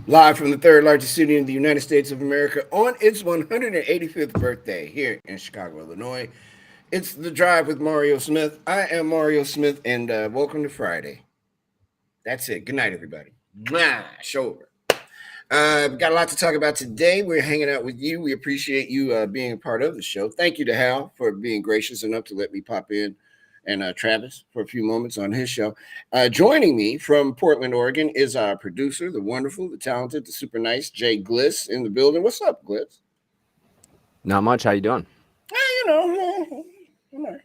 Live from the third largest city in the United States of America on its 185th birthday here in Chicago, Illinois. It's The Drive with Mario Smith. I am Mario Smith, and welcome to Friday. That's it. Good night, everybody. Mwah, show over. We've got a lot to talk about today. We're hanging out with you. We appreciate you being a part of the show. Thank you to Hal for being gracious enough to let me pop in, and Travis for a few moments on his show. Joining me from Portland, Oregon, is our producer, the wonderful, the talented, the super nice Jay Gliss in the building. What's up, Gliss? Not much. How you doing? I'm all right.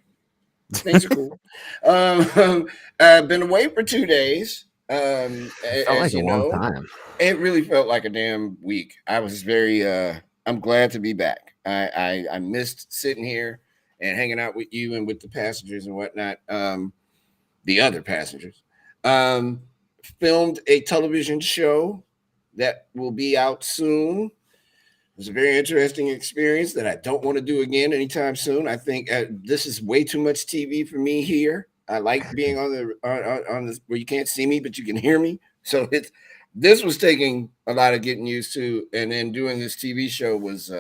Things are cool. Been away for 2 days. Felt like As a you long know, time. it really felt like a damn week. I was very. I'm glad to be back. I missed sitting here and hanging out with you and with the passengers and whatnot. The other passengers. Um, Filmed a television show that will be out soon. It was a very interesting experience that I don't want to do again anytime soon. I think this is way too much TV for me here. I like being on this where you can't see me but you can hear me. So this was taking a lot of getting used to, and then doing this TV show was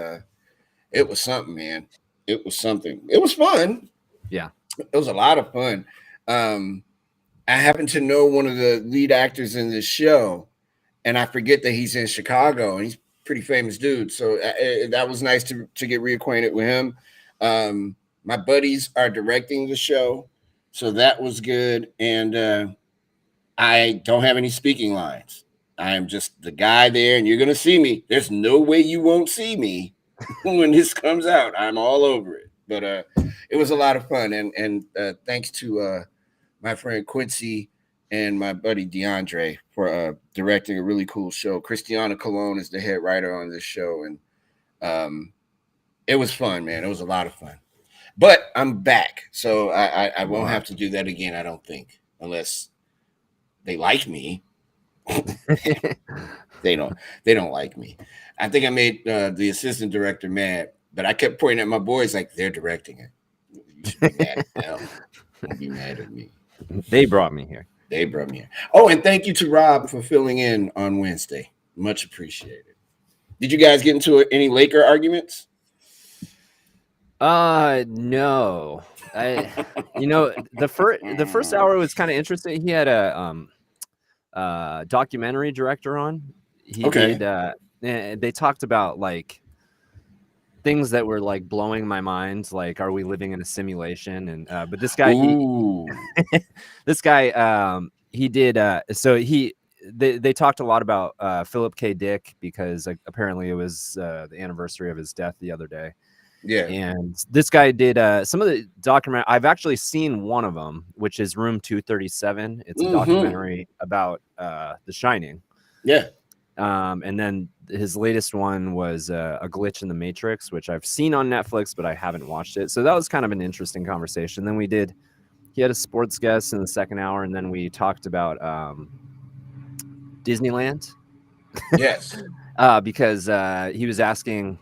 it was something, man. It was something. It was fun. Yeah. It was a lot of fun. Um, I happen to know one of the lead actors in this show, and I forget that he's in Chicago, and he's a pretty famous dude. So that was nice to get reacquainted with him. My buddies are directing the show, so that was good. And I don't have any speaking lines. I am just the guy there, and you're gonna see me. There's no way you won't see me when this comes out. I'm all over it. But it was a lot of fun, and thanks to my friend Quincy and my buddy DeAndre for directing a really cool show. Christiana Colon is the head writer on this show, and it was fun, man. It was a lot of fun. But I'm back, so I won't have to do that again. I don't think, unless they like me. They don't like me. I think I made the assistant director mad, but I kept pointing at my boys like they're directing it. You should be mad at them. Don't be mad at me. They brought me here. They brought me here. Oh, and thank you to Rob for filling in on Wednesday. Much appreciated. Did you guys get into any Laker arguments? No. The first hour was kind of interesting. He had a documentary director on. They talked about like things that were like blowing my mind, like are we living in a simulation? And but this guy they talked a lot about Philip K. Dick, because apparently it was the anniversary of his death the other day. Yeah. And this guy did some of the documentary. I've actually seen one of them, which is Room 237. It's a documentary about The Shining. Yeah. And then his latest one was A Glitch in the Matrix, which I've seen on Netflix, but I haven't watched it. So that was kind of an interesting conversation. Then he had a sports guest in the second hour, and then we talked about Disneyland. Yes. Because he was asking,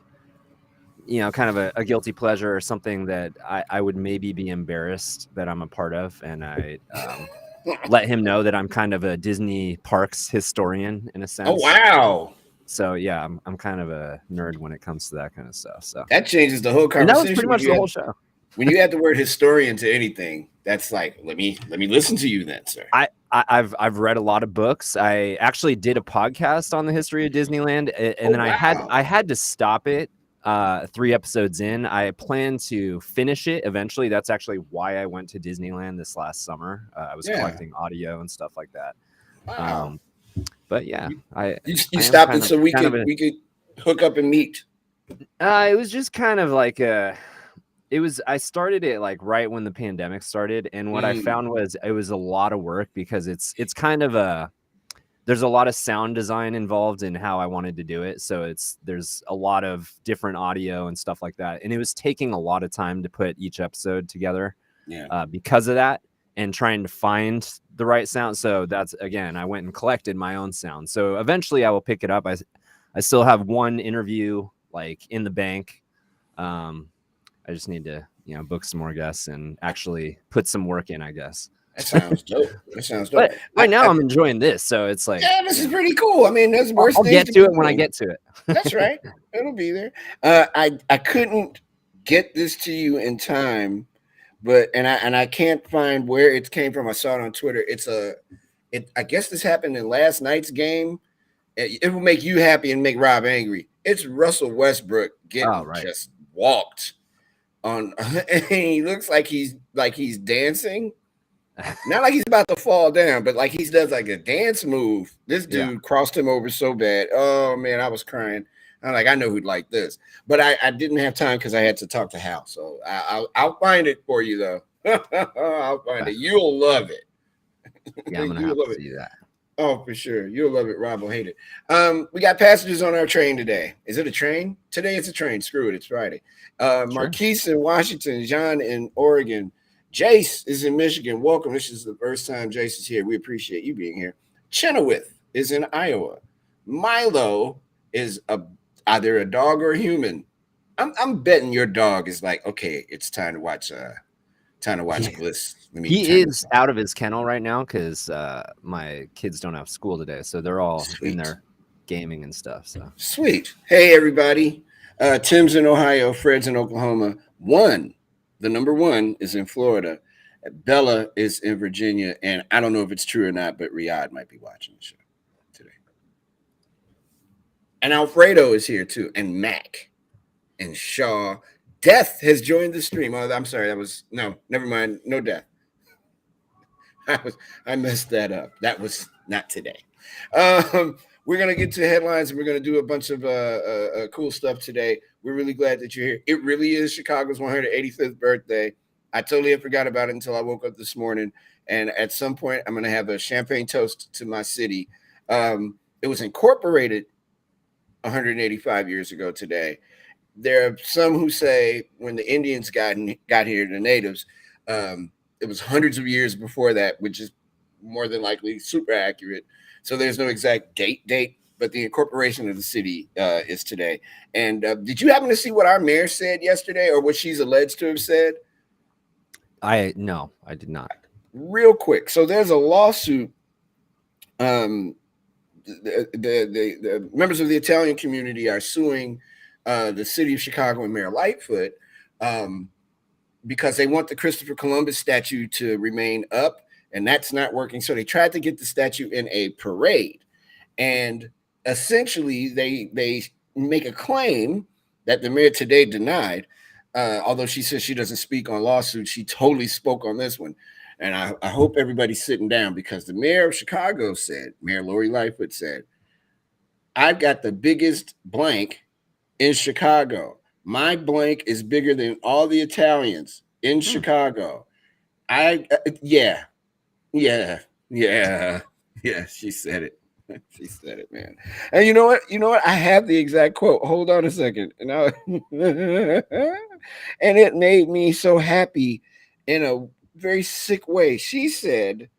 kind of a guilty pleasure or something that I would maybe be embarrassed that I'm a part of. And I let him know that I'm kind of a Disney parks historian in a sense. Oh, wow. So yeah, I'm kind of a nerd when it comes to that kind of stuff. So that changes the whole conversation. And that was pretty much the whole show. When you add the word historian to anything, that's like, let me listen to you then, sir. I've read a lot of books. I actually did a podcast on the history of Disneyland, and then I had to stop it 3 episodes in. I plan to finish it eventually. That's actually why I went to Disneyland this last summer. I was collecting audio and stuff like that. Wow. But yeah, you stopped it so we could hook up and meet. It was just kind of like I started it like right when the pandemic started, and what I found was it was a lot of work, because it's kind of there's a lot of sound design involved in how I wanted to do it. So there's a lot of different audio and stuff like that, and it was taking a lot of time to put each episode together. Yeah. Because of that, and trying to find the right sound. So that's, again, I went and collected my own sound. So eventually I will pick it up. I still have one interview like in the bank. I just need to, book some more guests and actually put some work in, I guess. That sounds dope. That sounds dope. But right now I'm enjoying this, so it's like, yeah, this is pretty cool. I mean, there's worse I'll things get to it when I get to it. That's right. It'll be there. I couldn't get this to you in time, but I can't find where it came from. I saw it on Twitter. I guess this happened in last night's game. It will make you happy and make Rob angry. It's Russell Westbrook getting just walked on, and he looks like he's dancing. Not like he's about to fall down, but like he does like a dance move. This dude crossed him over so bad. Oh man, I was crying. I'm like, I know who'd like this, but I didn't have time because I had to talk to Hal. So I'll find it for you though. I'll find it. You'll love it. Yeah, I'm gonna have to see that. Oh, for sure. You'll love it. Rob will hate it. We got passengers on our train today. Is it a train? Today it's a train. Screw it. It's Friday. Marquise in Washington, John in Oregon. Jace is in Michigan. Welcome. This is the first time Jace is here. We appreciate you being here. Chenoweth is in Iowa. Milo is either a dog or a human. I'm betting your dog is like, okay, it's time to watch Bliss. He is out of his kennel right now because my kids don't have school today, so they're all in there gaming and stuff. So sweet. Hey everybody. Tim's in Ohio, Fred's in Oklahoma. The number one is in Florida. Bella is in Virginia, and I don't know if it's true or not, but Riyadh might be watching the show today. And Alfredo is here too, and Mac and Shaw. Death has joined the stream. Oh, I'm sorry. Never mind. No Death. I messed that up. That was not today. We're going to get to headlines, and we're going to do a bunch of cool stuff today. We're really glad that you're here. It really is Chicago's 185th birthday. I totally forgot about it until I woke up this morning. And at some point, I'm going to have a champagne toast to my city. It was incorporated 185 years ago today. There are some who say when the Indians got here, the natives, it was hundreds of years before that, which is more than likely super accurate. So there's no exact date, but the incorporation of the city is today. And did you happen to see what our mayor said yesterday, or what she's alleged to have said? No, I did not. Real quick. So there's a lawsuit. The members of the Italian community are suing the city of Chicago and Mayor Lightfoot because they want the Christopher Columbus statue to remain up, and that's not working. So they tried to get the statue in a parade, and essentially they make a claim that the mayor today denied. Although she says she doesn't speak on lawsuits, she totally spoke on this one. And I hope everybody's sitting down, because the mayor of Chicago said, Mayor Lori Lightfoot said, I've got the biggest blank in Chicago. My blank is bigger than all the Italians in Chicago. Yeah, she said it. She said it, man. And you know what? I have the exact quote. Hold on a second. And it made me so happy in a very sick way. She said,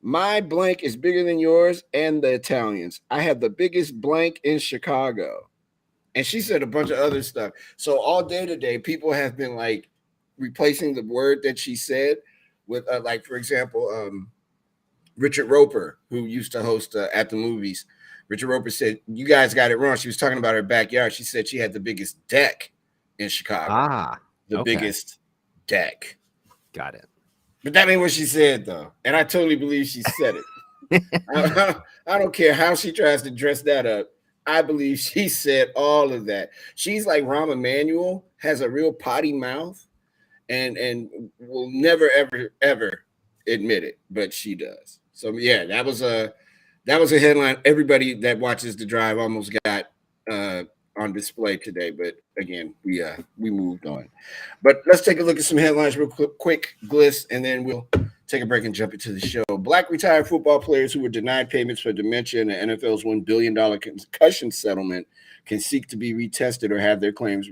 my blank is bigger than yours and the Italians. I have the biggest blank in Chicago. And she said a bunch of other stuff. So all day today, people have been like replacing the word that she said with like, for example, Richard Roper, who used to host At the Movies. Richard Roper said, you guys got it wrong. She was talking about her backyard. She said she had the biggest deck in Chicago. Biggest deck. Got it. But that ain't what she said, though. And I totally believe she said it. I don't care how she tries to dress that up. I believe she said all of that. She's like Rahm Emanuel, has a real potty mouth, and will never, ever, ever admit it, but she does. So yeah, that was a headline everybody that watches The Drive almost got on display today. But again, we moved on. But let's take a look at some headlines real quick, Gliss, and then we'll take a break and jump into the show. Black retired football players who were denied payments for dementia in the NFL's $1 billion concussion settlement can seek to be retested or have their claims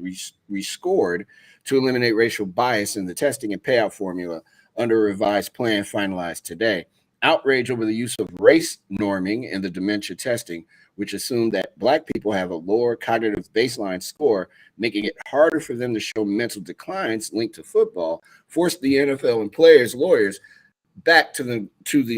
rescored to eliminate racial bias in the testing and payout formula under a revised plan finalized today. Outrage over the use of race norming in the dementia testing, which assumed that Black people have a lower cognitive baseline score, making it harder for them to show mental declines linked to football, forced the NFL and players' lawyers back to the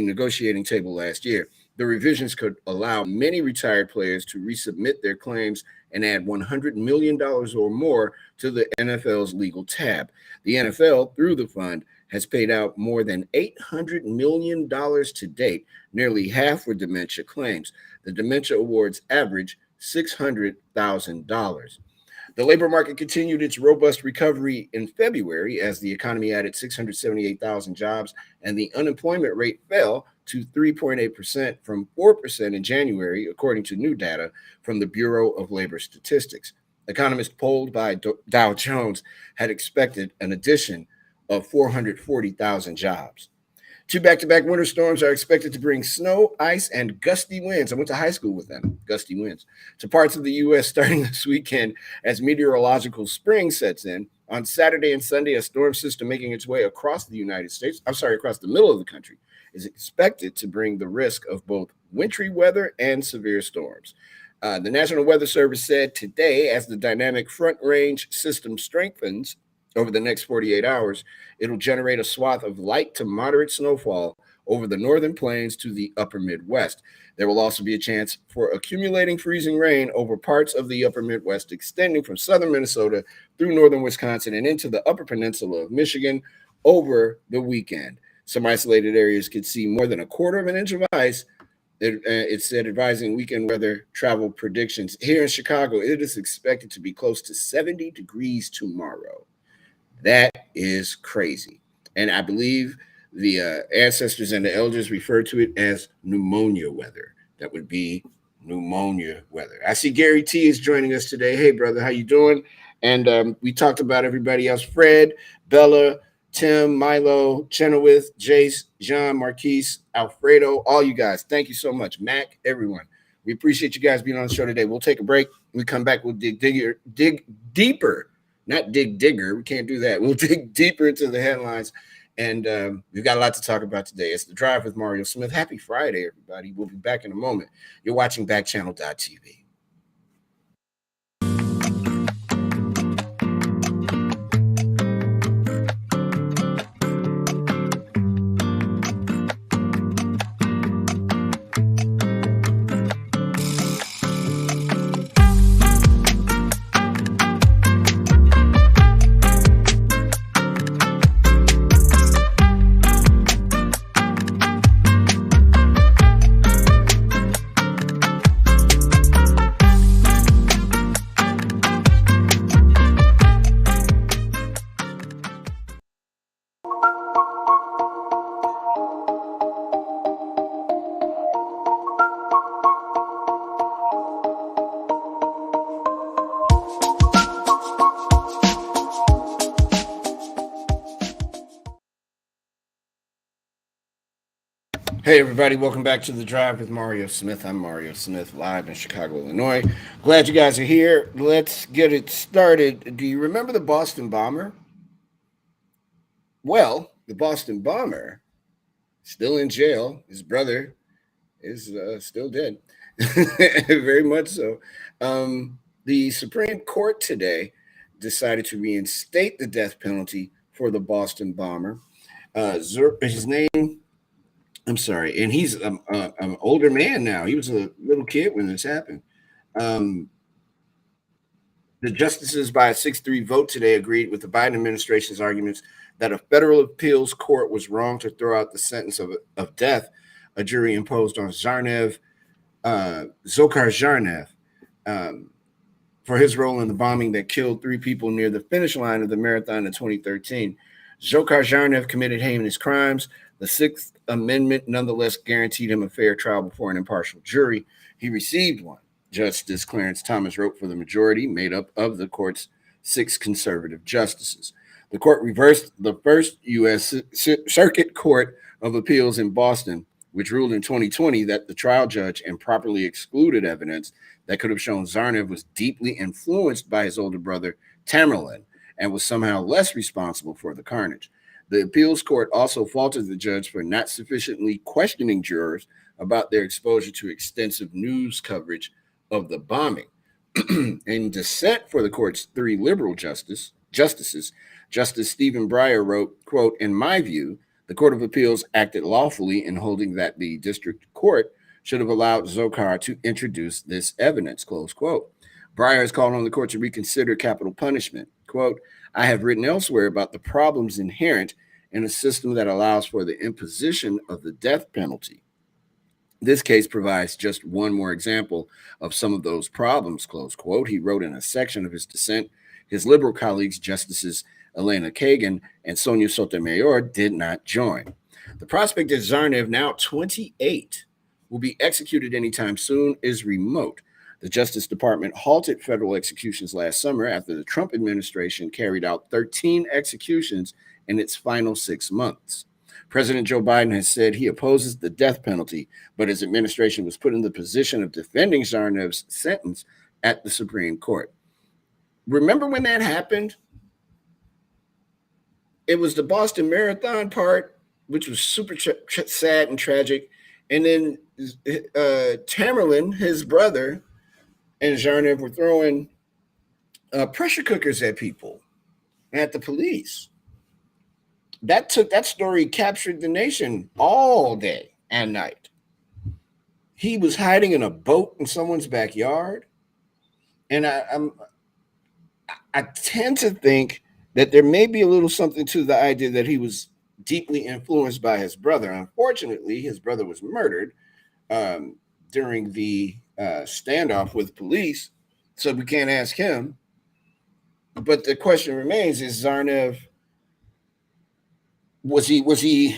negotiating table last year. The revisions could allow many retired players to resubmit their claims and add $100 million or more to the NFL's legal tab. The NFL, through the fund, has paid out more than $800 million to date, nearly half were dementia claims. The dementia awards average $600,000. The labor market continued its robust recovery in February as the economy added 678,000 jobs and the unemployment rate fell to 3.8% from 4% in January, according to new data from the Bureau of Labor Statistics. Economists polled by Dow Jones had expected an addition of 440,000 jobs. 2 back-to-back winter storms are expected to bring snow, ice, and gusty winds. I went to high school with them, gusty winds, to parts of the U.S. starting this weekend as meteorological spring sets in. On Saturday and Sunday, a storm system making its way across the across the middle of the country, is expected to bring the risk of both wintry weather and severe storms. The National Weather Service said today, as the dynamic front range system strengthens over the next 48 hours, it'll generate a swath of light to moderate snowfall over the northern plains to the upper Midwest. There will also be a chance for accumulating freezing rain over parts of the upper Midwest, extending from southern Minnesota through northern Wisconsin and into the upper peninsula of Michigan over the weekend. Some isolated areas could see more than a quarter of an inch of ice. It said, advising weekend weather travel predictions. Here in Chicago, it is expected to be close to 70 degrees tomorrow. That is crazy. And I believe the ancestors and the elders refer to it as pneumonia weather. That would be pneumonia weather. I see Gary T is joining us today. Hey, brother, how you doing? And we talked about everybody else. Fred, Bella, Tim, Milo, Chenoweth, Jace, John, Marquise, Alfredo, all you guys. Thank you so much. Mac, everyone. We appreciate you guys being on the show today. We'll take a break. When we come back, we'll dig deeper. Not dig digger. We can't do that. We'll dig deeper into the headlines. And we've got a lot to talk about today. It's The Drive with Mario Smith. Happy Friday, everybody. We'll be back in a moment. You're watching Backchannel.tv. Hey, everybody. Welcome back to The Drive with Mario Smith. I'm Mario Smith, live in Chicago, Illinois. Glad you guys are here. Let's get it started. Do you remember the Boston bomber? Well, the Boston bomber, still in jail. His brother is still dead. Very much so. The Supreme Court today decided to reinstate the death penalty for the Boston bomber. His name... I'm sorry, and he's an older man now. He was a little kid when this happened. The justices, by a 6-3 vote today, agreed with the Biden administration's arguments that a federal appeals court was wrong to throw out the sentence of death a jury imposed on Tsarnaev, Dzhokhar Tsarnaev, for his role in the bombing that killed 3 people near the finish line of the marathon in 2013. Dzhokhar Tsarnaev committed heinous crimes. The Sixth Amendment nonetheless guaranteed him a fair trial before an impartial jury. He received one. Justice Clarence Thomas wrote for the majority, made up of the court's 6 conservative justices. The court reversed the first U.S. Circuit Court of Appeals in Boston, which ruled in 2020 that the trial judge improperly excluded evidence that could have shown Tsarnaev was deeply influenced by his older brother, Tamerlan, and was somehow less responsible for the carnage. The appeals court also faulted the judge for not sufficiently questioning jurors about their exposure to extensive news coverage of the bombing. In dissent for the court's 3 liberal justices, Justice Stephen Breyer wrote, quote, "In my view, The Court of Appeals acted lawfully in holding that the district court should have allowed Dzhokhar to introduce this evidence, close quote. Breyer has called on the court to reconsider capital punishment. Quote, I have written elsewhere about the problems inherent in a system that allows for the imposition of the death penalty. This case provides just one more example of some of those problems, close quote. He wrote in a section of his dissent. His liberal colleagues, Justices Elena Kagan and Sonia Sotomayor, did not join. The prospect that Tsarnaev, now 28, will be executed anytime soon is remote. The Justice Department halted federal executions last summer after the Trump administration carried out 13 executions in its final 6 months. President Joe Biden has said he opposes the death penalty, but his administration was put in the position of defending Tsarnaev's sentence at the Supreme Court. Remember when that happened? It was the Boston Marathon part, which was super sad and tragic. And then Tamerlan, his brother, and Tsarnaev were throwing pressure cookers at people, at the police. That story captured the nation all day and night. He was hiding in a boat in someone's backyard. And I tend to think that there may be a little something to the idea that he was deeply influenced by his brother. Unfortunately, his brother was murdered during the standoff with police, so we can't ask him. But the question remains: is Tsarnaev was he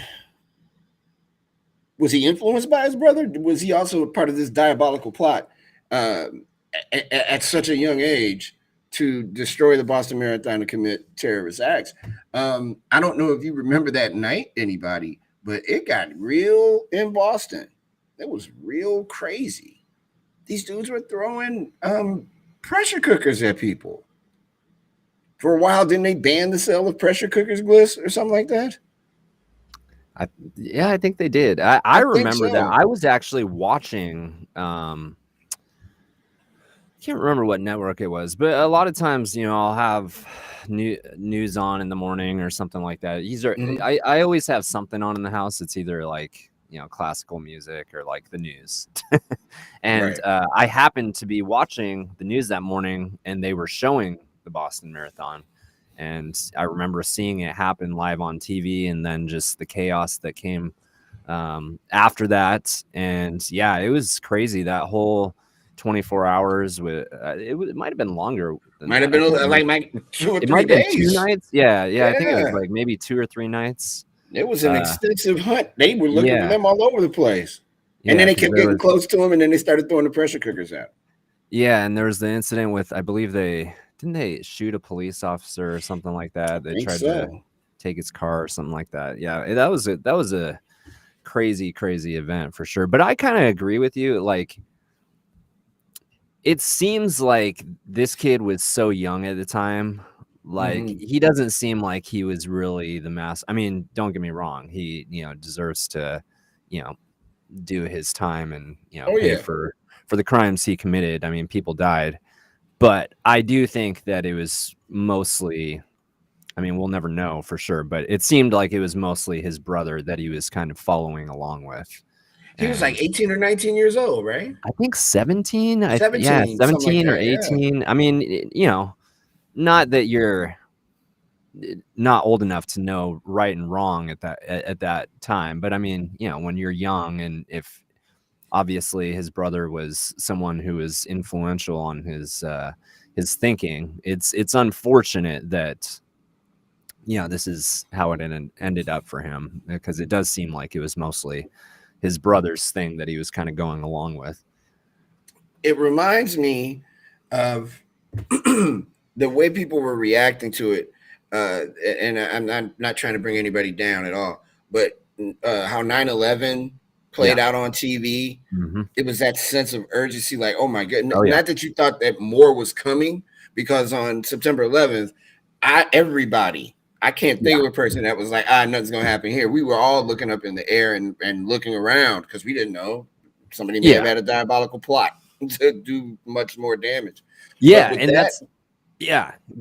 influenced by his brother? Was he also part of this diabolical plot at such a young age to destroy the Boston Marathon and commit terrorist acts? I don't know if you remember that night, anybody, but it got real in Boston. It was real crazy. These dudes were throwing pressure cookers at people. For a while, didn't they ban the sale of pressure cookers, Bliss, or something like that? I think they did. I remember that. I was actually watching. I can't remember what network it was, but a lot of times, I'll have news on in the morning or something like that. I always have something on in the house. It's either like classical music or like the news. And right. I happened to be watching the news that morning, and they were showing the Boston Marathon. And I remember seeing it happen live on TV, and then just the chaos that came after that. And yeah, it was crazy. That whole 24 hours with it might have been longer. Might have been like 2 or 3 days. It might have been 2 nights. Yeah. I think it was like maybe 2 or 3 nights. It was an extensive hunt. They were looking for them all over the place. And then they kept getting close to them, and then they started throwing the pressure cookers out. Yeah, and there was the incident with, I believe they shoot a police officer or something like that. They tried to take his car or something like that. Yeah, that was a crazy event for sure. But I kind of agree with you. Like, it seems like this kid was so young at the time. Like, he doesn't seem like he was really the mass. I mean, don't get me wrong. He, deserves to, do his time and, pay for the crimes he committed. I mean, people died. But I do think that it was mostly, I mean, we'll never know for sure, but it seemed like it was mostly his brother that he was kind of following along with. He was like 18 or 19 years old, right? I think 17. 17 or 18. Yeah. I mean, not that you're not old enough to know right and wrong at that time, but I mean, when you're young, and if obviously his brother was someone who was influential on his thinking, it's unfortunate that this is how it ended up for him, because it does seem like it was mostly his brother's thing that he was kind of going along with. It reminds me of the way people were reacting to it, and I'm not trying to bring anybody down at all, but how 9/11 played out on TV. It was that sense of urgency, like, oh my goodness. Not that you thought that more was coming, because on September 11th, I can't think of a person that was like, nothing's gonna happen here. We were all looking up in the air and looking around, because we didn't know somebody may have had a diabolical plot to do much more damage. Go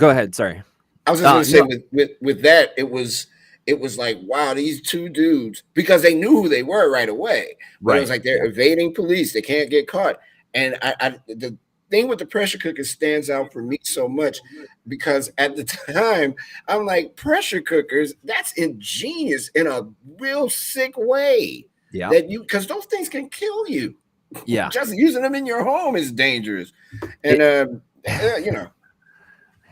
ahead. Sorry. I was just going to say with that, it was it was like, wow, these two dudes, because they knew who they were right away. But it was like they're evading police. They can't get caught. And the thing with the pressure cooker stands out for me so much because at the time, I'm like, pressure cookers, that's ingenious in a real sick way. Yeah. That you, because those things can kill you. Yeah. Just using them in your home is dangerous. And, you know.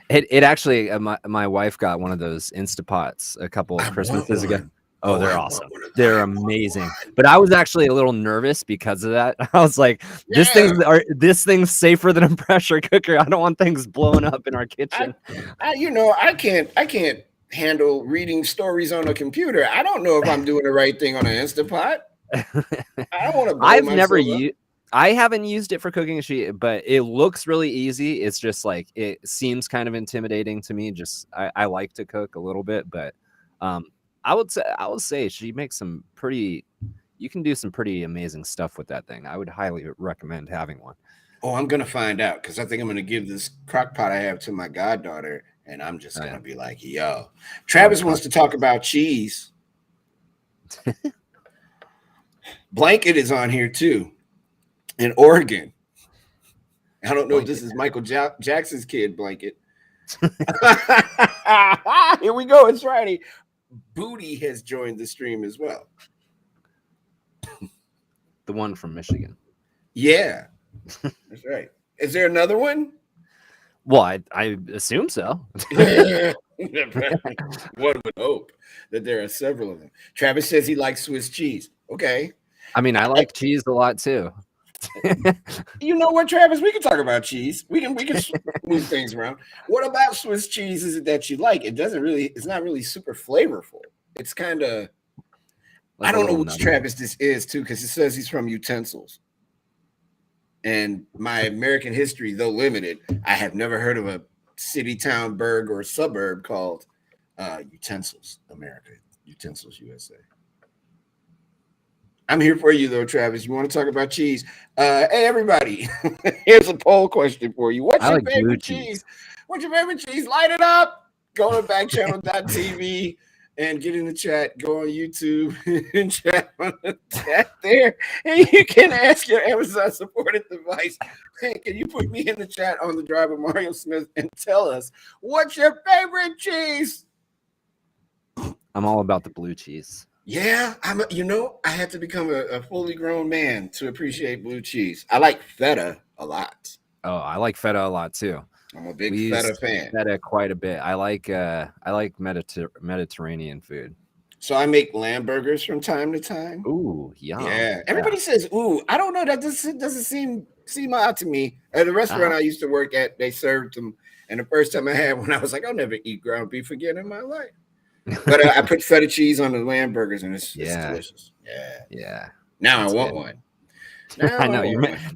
It actually, my wife got one of those Instapots a couple of Christmases ago. Oh, they're awesome. They're amazing. But I was actually a little nervous because of that. I was like, this thing's safer than a pressure cooker. I don't want things blowing up in our kitchen. I can't handle reading stories on a computer. I don't know if I'm doing the right thing on an Instapot. I don't want to blow I've never myself up. used. I haven't used it for cooking, but it looks really easy. It's just like, it seems kind of intimidating to me. Just I like to cook a little bit, but I would say she makes you can do some pretty amazing stuff with that thing. I would highly recommend having one. Oh, I'm gonna find out because I think I'm gonna give this crock pot I have to my goddaughter, and I'm just gonna be like, yo, Travis wants to talk about cheese. Blanket is on here too. In Oregon. I don't know if this is Michael Jackson's kid, Blanket. Here we go. It's Friday. Booty has joined the stream as well. The one from Michigan. Yeah, that's right. Is there another one? Well, I assume so. One would hope that there are several of them. Travis says he likes Swiss cheese. Okay. I mean, I like cheese a lot too. You know what, Travis? We can talk about cheese. We can move things around. What about Swiss cheese is it that you like? It's not really super flavorful. It's kind of, I don't know which Travis this is too, because it says he's from Utensils. And my American history, though limited, I have never heard of a city, town, burg, or suburb called Utensils, America. Utensils, USA. I'm here for you, though, Travis. You want to talk about cheese? Hey, everybody. Here's a poll question for you. What's your favorite cheese? What's your favorite cheese? Light it up. Go to backchannel.tv and get in the chat. Go on YouTube and chat on the chat there. And you can ask your Amazon-supported device, hey, can you put me in the chat on the drive of Mario Smith and tell us, what's your favorite cheese? I'm all about the blue cheese. Yeah, I had to become a fully grown man to appreciate blue cheese. I like feta a lot. Oh, I like feta a lot too. I'm a big feta fan. Feta quite a bit. I like Mediterranean food. So I make lamb burgers from time to time. Ooh, yum. Yeah. Everybody says, ooh. I don't know. That doesn't seem odd to me. At the restaurant I used to work at, they served them. And the first time I had one, I was like, I'll never eat ground beef again in my life. But I put feta cheese on the lamb burgers, and it's delicious. Yeah. Now I want one. I know.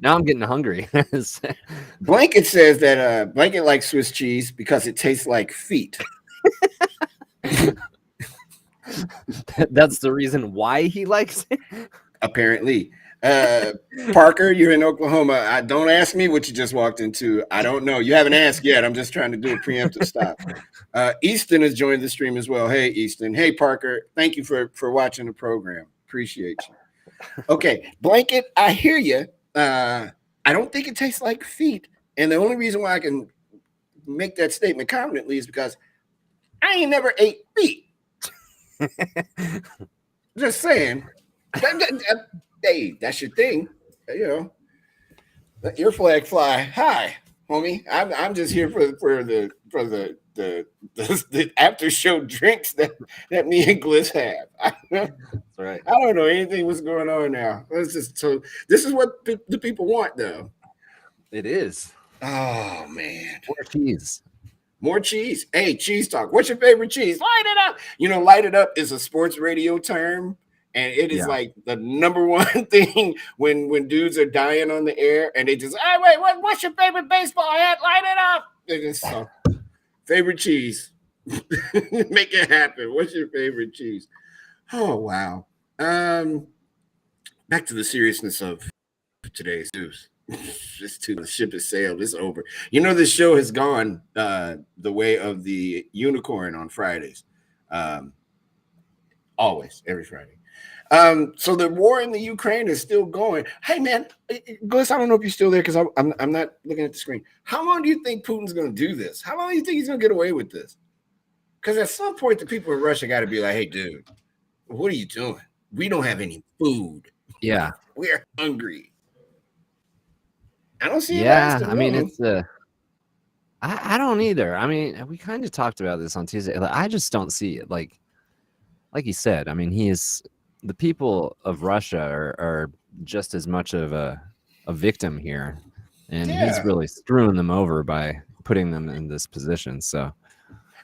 Now I'm getting hungry. Blanket says that Blanket likes Swiss cheese because it tastes like feet. That's the reason why he likes it. Apparently. Parker, you're in Oklahoma. Don't ask me what you just walked into. I don't know. You haven't asked yet. I'm just trying to do a preemptive stop. Easton has joined the stream as well. Hey, Easton. Hey, Parker. Thank you for watching the program. Appreciate you. Okay, Blanket, I hear you. I don't think it tastes like feet. And the only reason why I can make that statement confidently is because I ain't never ate feet. Just saying. Hey, that's your thing. You know, let your flag fly high, homie. I'm just here for the after show drinks that me and Gliss have. That's right. I don't know anything what's going on now. This is what the people want, though. It is. Oh man, more cheese. Hey, cheese talk. What's your favorite cheese? Light it up. You know, light it up is a sports radio term. And it is like the number one thing when dudes are dying on the air and they just, hey, wait, what's your favorite baseball hat? Light it up. They just favorite cheese. Make it happen. What's your favorite cheese? Oh, wow. Back to the seriousness of today's news. The ship has sailed. It's over. You know, this show has gone the way of the unicorn on Fridays. Always, every Friday. So the war in the Ukraine is still going. Hey, man, Gliss, I don't know if you're still there because I'm not looking at the screen. How long do you think Putin's going to do this? How long do you think he's going to get away with this? Because at some point, the people in Russia got to be like, hey, dude, what are you doing? We don't have any food. Yeah. We're hungry. I don't see it Yeah, lasting I mean, long. it's I don't either. I mean, we kind of talked about this on Tuesday. Like, I just don't see it. Like you said, I mean, the people of Russia are just as much of a victim here, and he's really screwing them over by putting them in this position. So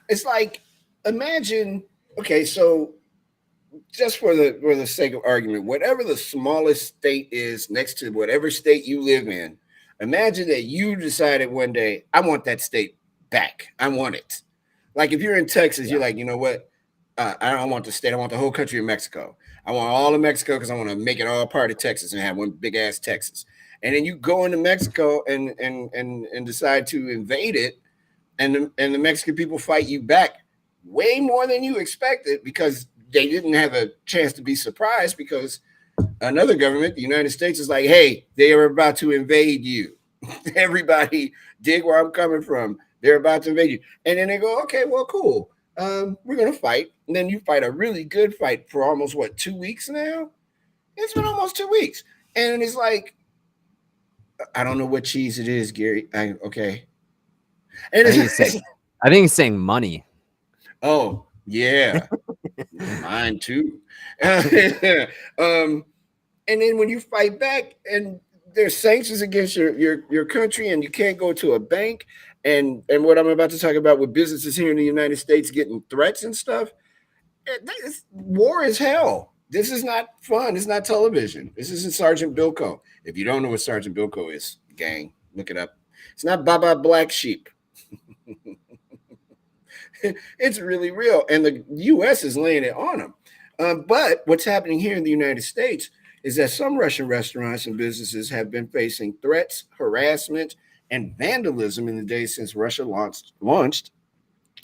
it's like, imagine, okay, so just for the sake of argument, whatever the smallest state is next to whatever state you live in, imagine that you decided one day, I want that state back. I want it. Like if you're in Texas, you're like, you know what? I don't want the state. I want the whole country of Mexico. I want all of Mexico because I want to make it all part of Texas and have one big ass Texas. And then you go into Mexico and decide to invade it, and the Mexican people fight you back way more than you expected because they didn't have a chance to be surprised because another government, the United States, is like, hey, they are about to invade you. Everybody dig where I'm coming from. They're about to invade you. And then they go, okay, well, cool. We're going to fight. And then you fight a really good fight for almost, 2 weeks now? It's been almost 2 weeks. And it's like, I don't know what cheese it is, Gary. Okay. And I think he's saying money. Oh, yeah. Mine too. And then when you fight back and there's sanctions against your country and you can't go to a bank, and what I'm about to talk about with businesses here in the United States getting threats and stuff, war is hell. This is not fun. It's not television. This isn't Sergeant Bilko. If you don't know what Sergeant Bilko is, gang, look it up. It's not Baba Black Sheep. It's really real. And the U.S. is laying it on them. But what's happening here in the United States is that some Russian restaurants and businesses have been facing threats, harassment, and vandalism in the days since Russia launched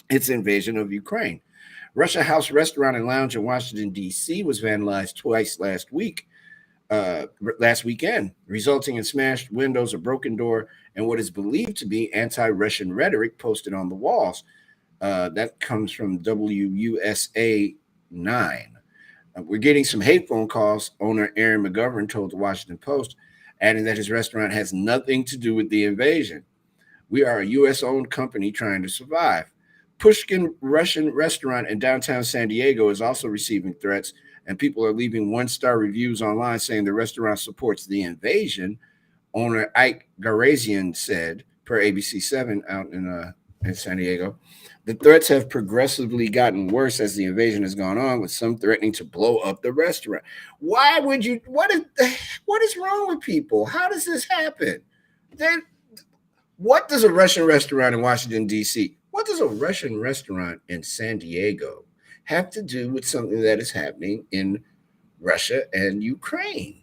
its invasion of Ukraine. Russia House Restaurant and Lounge in Washington, D.C. was vandalized twice last weekend, resulting in smashed windows, a broken door, and what is believed to be anti-Russian rhetoric posted on the walls. That comes from WUSA 9. We're getting some hate phone calls, owner Aaron McGovern told the Washington Post, adding that his restaurant has nothing to do with the invasion. We are a U.S.-owned company trying to survive. Pushkin Russian restaurant in downtown San Diego is also receiving threats, and people are leaving one-star reviews online saying the restaurant supports the invasion. Owner Ike Garazian said, per ABC 7 out in San Diego. The threats have progressively gotten worse as the invasion has gone on, with some threatening to blow up the restaurant. Why would you? What is wrong with people? How does this happen? What does a Russian restaurant in Washington, D.C., what does a Russian restaurant in San Diego have to do with something that is happening in Russia and Ukraine?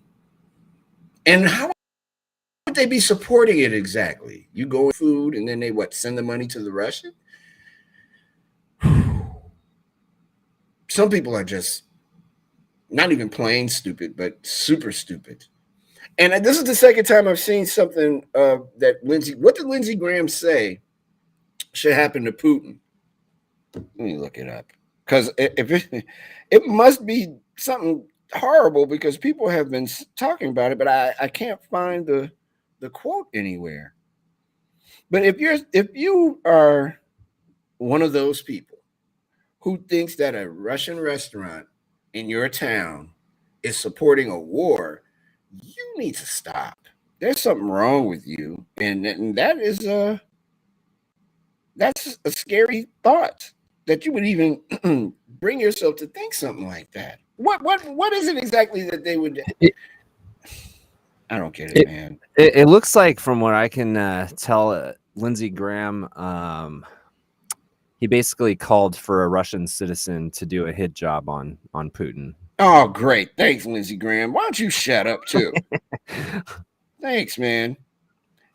And how would they be supporting it exactly? You go in food and then they send the money to the Russian? Some people are just not even plain stupid, but super stupid. And this is the second time I've seen something what did Lindsey Graham say should happen to Putin? Let me look it up. Because it must be something horrible because people have been talking about it, but I can't find the quote anywhere. But if you are one of those people who thinks that a Russian restaurant in your town is supporting a war, you need to stop. There's something wrong with you, and that's a scary thought that you would even bring yourself to think something like that. What is it exactly that they would? I don't get it, man. It looks like, from what I can tell, Lindsey Graham, he basically called for a Russian citizen to do a hit job on Putin. Oh, great. Thanks, Lindsey Graham. Why don't you shut up, too? Thanks, man.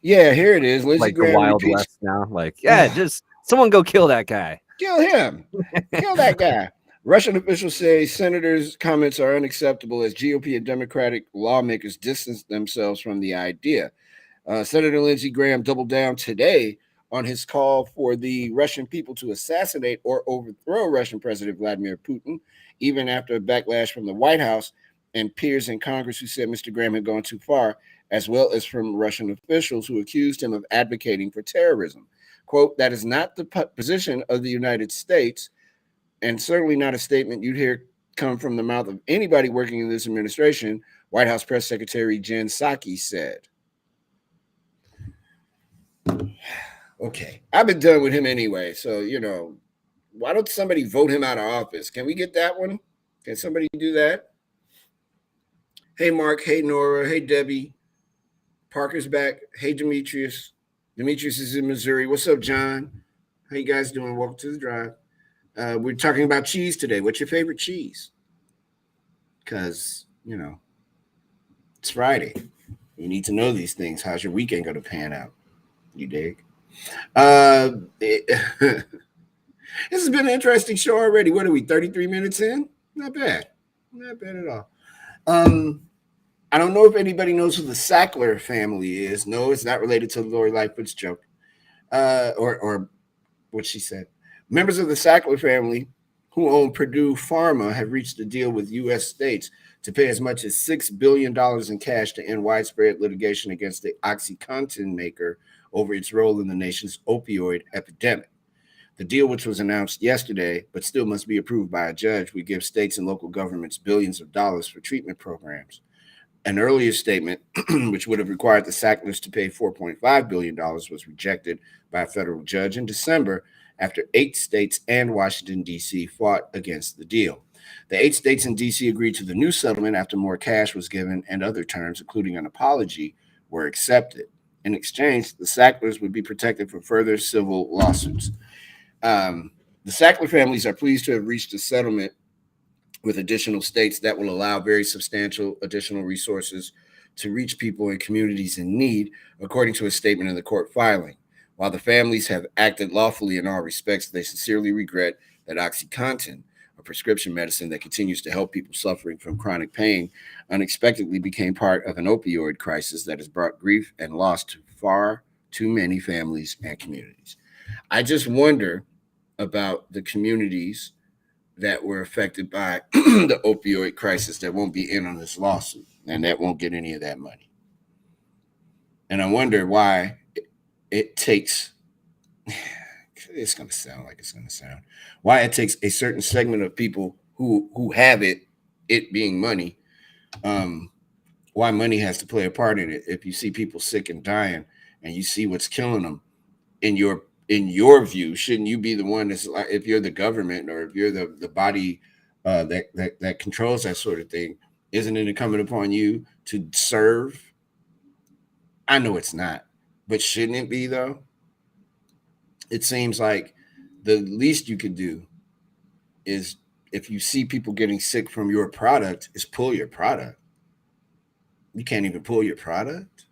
Yeah, here it is. Lindsey Graham the Wild West now. Just someone go kill that guy. Kill him. Kill that guy. Russian officials say senators' comments are unacceptable as GOP and Democratic lawmakers distance themselves from the idea. Senator Lindsey Graham doubled down today on his call for the Russian people to assassinate or overthrow Russian President Vladimir Putin, even after a backlash from the White House and peers in Congress who said Mr. Graham had gone too far, as well as from Russian officials who accused him of advocating for terrorism. Quote, that is not the position of the United States, and certainly not a statement you'd hear come from the mouth of anybody working in this administration, White House Press Secretary Jen Psaki said. Okay, I've been done with him anyway, so, why don't somebody vote him out of office? Can we get that one? Can somebody do that? Hey, Mark. Hey, Nora. Hey, Debbie. Parker's back. Hey, Demetrius. Demetrius is in Missouri. What's up, John? How you guys doing? Welcome to the drive. We're talking about cheese today. What's your favorite cheese? Because, it's Friday. You need to know these things. How's your weekend going to pan out? You dig? This has been an interesting show already. What are we, 33 minutes in? Not bad. Not bad at all. I don't know if anybody knows who the Sackler family is. No, it's not related to Lori Lightfoot's joke. Or what she said. Members of the Sackler family who own Purdue Pharma have reached a deal with U.S. states to pay as much as $6 billion in cash to end widespread litigation against the Oxycontin maker over its role in the nation's opioid epidemic. The deal, which was announced yesterday, but still must be approved by a judge, would give states and local governments billions of dollars for treatment programs. An earlier statement, which would have required the Sacklers to pay $4.5 billion, was rejected by a federal judge in December after 8 states and Washington, D.C. fought against the deal. The 8 states and D.C. agreed to the new settlement after more cash was given and other terms, including an apology, were accepted. In exchange, the Sacklers would be protected from further civil lawsuits. The Sackler families are pleased to have reached a settlement with additional states that will allow very substantial additional resources to reach people in communities in need, according to a statement in the court filing. While the families have acted lawfully in all respects, they sincerely regret that Oxycontin, a prescription medicine that continues to help people suffering from chronic pain, unexpectedly became part of an opioid crisis that has brought grief and loss to far too many families and communities. I just wonder about the communities that were affected by the opioid crisis that won't be in on this lawsuit and that won't get any of that money. And I wonder why it takes, it's going to sound like it's going to sound, why it takes a certain segment of people who have it being money, why money has to play a part in it. If you see people sick and dying and you see what's killing them, in your view, shouldn't you be the one that's, if you're the government or if you're the body that controls that sort of thing, isn't it incumbent upon you to serve? I know it's not, but shouldn't it be though? It seems like the least you could do is, if you see people getting sick from your product, is pull your product. You can't even pull your product.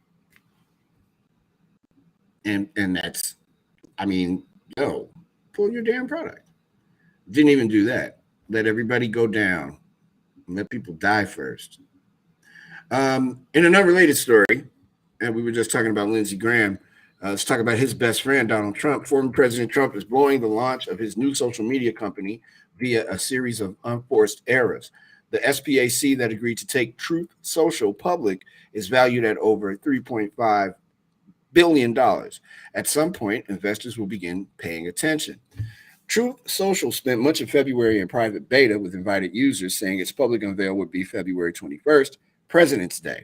And that's, no, pull your damn product. Didn't even do that. Let everybody go down and let people die first. In an unrelated story, and we were just talking about Lindsey Graham, let's talk about his best friend, Donald Trump. Former President Trump is blowing the launch of his new social media company via a series of unforced errors. The SPAC that agreed to take Truth Social public is valued at over $3.5 billion. At some point, investors will begin paying attention. Truth Social spent much of February in private beta with invited users, saying its public unveil would be February 21st, President's Day.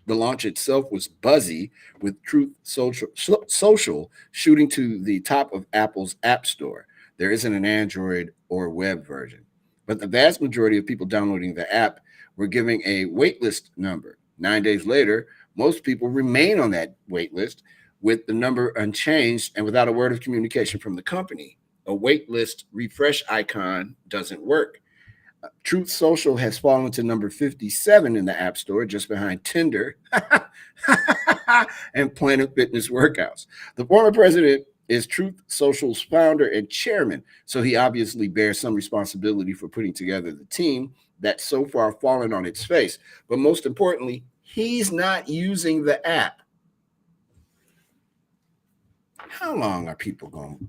The launch itself was buzzy, with Truth Social shooting to the top of Apple's App Store. There isn't an Android or web version, but the vast majority of people downloading the app were giving a waitlist number. 9 days later, most people remain on that waitlist with the number unchanged and without a word of communication from the company. A waitlist refresh icon doesn't work. Truth Social has fallen to number 57 in the App Store, just behind Tinder and Planet Fitness Workouts. The former president is Truth Social's founder and chairman, so he obviously bears some responsibility for putting together the team that's so far fallen on its face. But most importantly, he's not using the app. How long are people going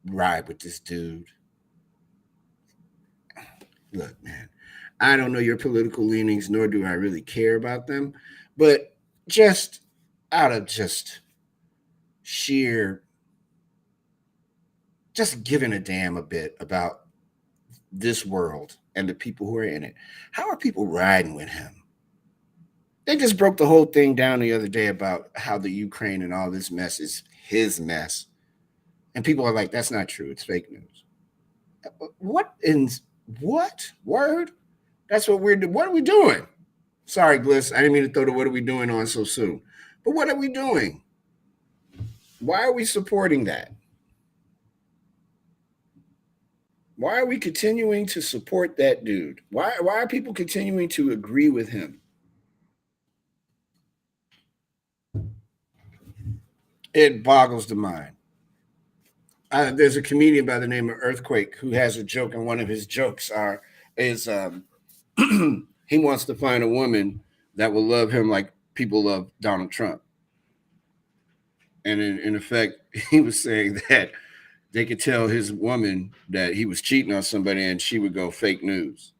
to ride with this dude? Look, man, I don't know your political leanings, nor do I really care about them, but just out of just sheer, just giving a damn a bit about this world and the people who are in it, how are people riding with him? They just broke the whole thing down the other day about how the Ukraine and all this mess is his mess. And people are like, that's not true. It's fake news. What word? That's what we're doing. What are we doing? Sorry, Bliss. I didn't mean to throw the what are we doing on so soon. But what are we doing? Why are we supporting that? Why are we continuing to support that dude? Why are people continuing to agree with him? It boggles the mind. There's a comedian by the name of Earthquake who has a joke, and one of his jokes is he wants to find a woman that will love him like people love Donald Trump. And in effect, he was saying that they could tell his woman that he was cheating on somebody and she would go fake news.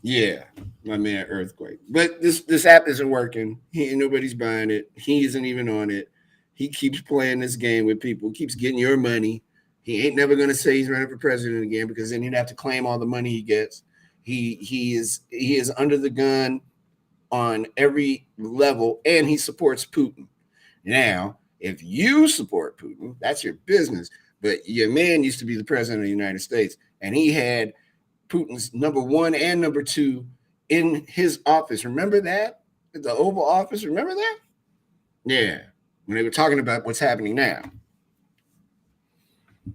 Yeah, my man Earthquake. But this app isn't working. Nobody's buying it. He isn't even on it. He keeps playing this game with people, keeps getting your money. He ain't never going to say he's running for president again, because then he'd have to claim all the money he gets. He is under the gun on every level, and he supports Putin. Now, if you support Putin, that's your business. But your man used to be the president of the United States, and he had Putin's number 1 and number 2 in his office. Remember that? The Oval Office, remember that? Yeah, when they were talking about what's happening now.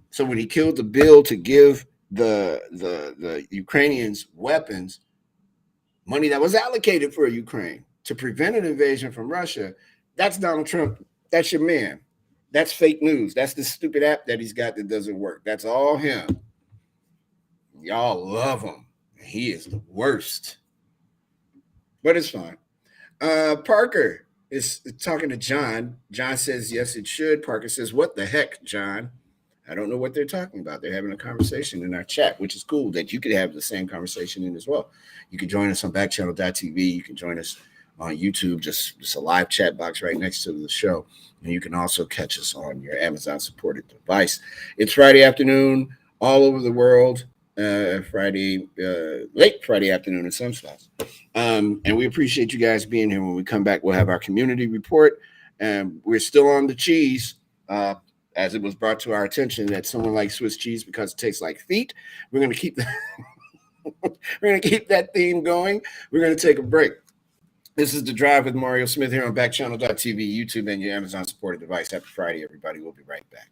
So when he killed the bill to give the Ukrainians weapons, money that was allocated for Ukraine to prevent an invasion from Russia, that's Donald Trump. That's your man. That's fake news. That's the stupid app that he's got that doesn't work. That's all him. Y'all love him. He is the worst. But it's fine. Parker is talking to John. John says, yes, it should. Parker says, what the heck, John? I don't know what they're talking about. They're having a conversation in our chat, which is cool that you could have the same conversation in as well. You can join us on backchannel.tv. You can join us on YouTube, just a live chat box right next to the show. And you can also catch us on your Amazon supported device. It's Friday afternoon all over the world. Late Friday afternoon in some spots. And we appreciate you guys being here. When we come back, we'll have our community report. And we're still on the cheese, as it was brought to our attention that someone likes Swiss cheese because it tastes like feet. We're going to keep that theme going. We're going to take a break. This is The Drive with Mario Smith here on Backchannel.tv, YouTube, and your Amazon supported device. Happy Friday, everybody. We'll be right back.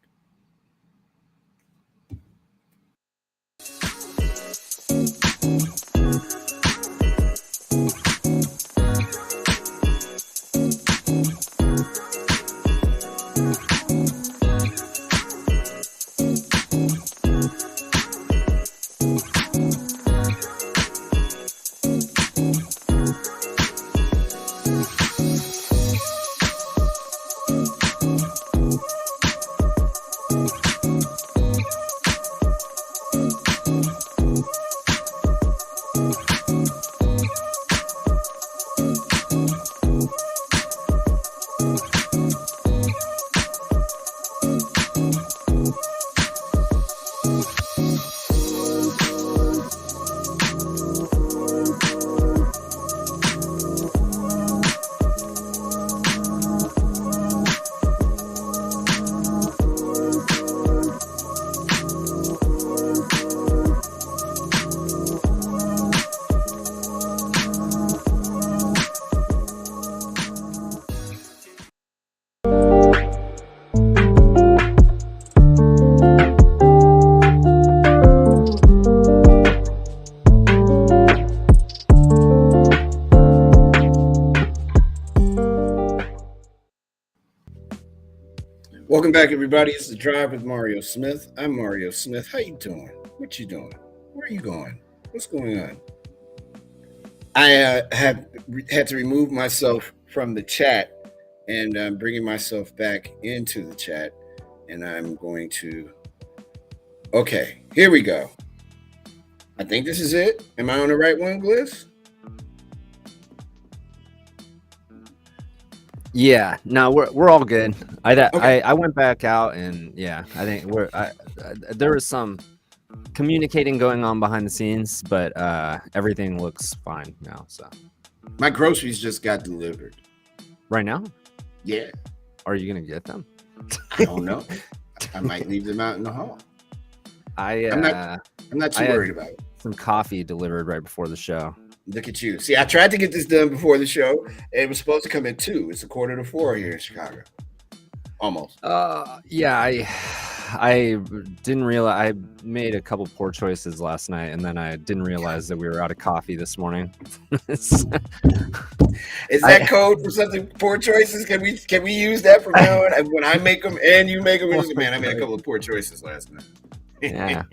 Welcome back, everybody. It's The Drive with Mario Smith. I'm Mario Smith. How you doing? What you doing? Where are you going? What's going on? I have had to remove myself from the chat, and I'm bringing myself back into the chat, and I'm going to... Okay, here we go. I think this is it. Am I on the right one, Gliss? Yeah, no, we're all good. I went back out, and yeah, I think there was some communicating going on behind the scenes, but everything looks fine now. So my groceries just got delivered. Right now? Yeah. Are you gonna get them? I don't know. I might leave them out in the hall. I'm not too worried about it. Some coffee delivered right before the show. Look at you. See, I tried to get this done before the show. It was supposed to come at 2. It's 3:45 here in Chicago. Almost. Yeah, I didn't realize I made a couple poor choices last night, and then I didn't realize that we were out of coffee this morning. Is that code for something? Poor choices? Can we use that from now on? When I make them and you make them, man, I made a couple of poor choices last night. Yeah,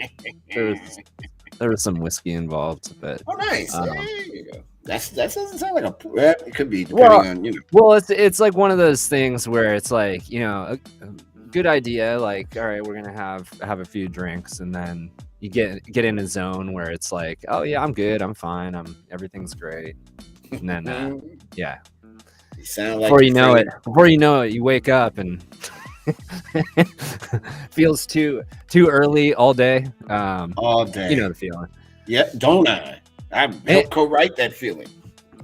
there was some whiskey involved, but nice. There you go. That doesn't sound like it could be depending on. Well, it's like one of those things where it's like, a good idea. Like, all right, we're gonna have a few drinks, and then you get in a zone where it's like, oh yeah, I'm good, I'm fine, everything's great, and then yeah. You sound like before you know it, you wake up and feels too early all day. All day. You know the feeling. Yeah, don't I? I helped co-write that feeling.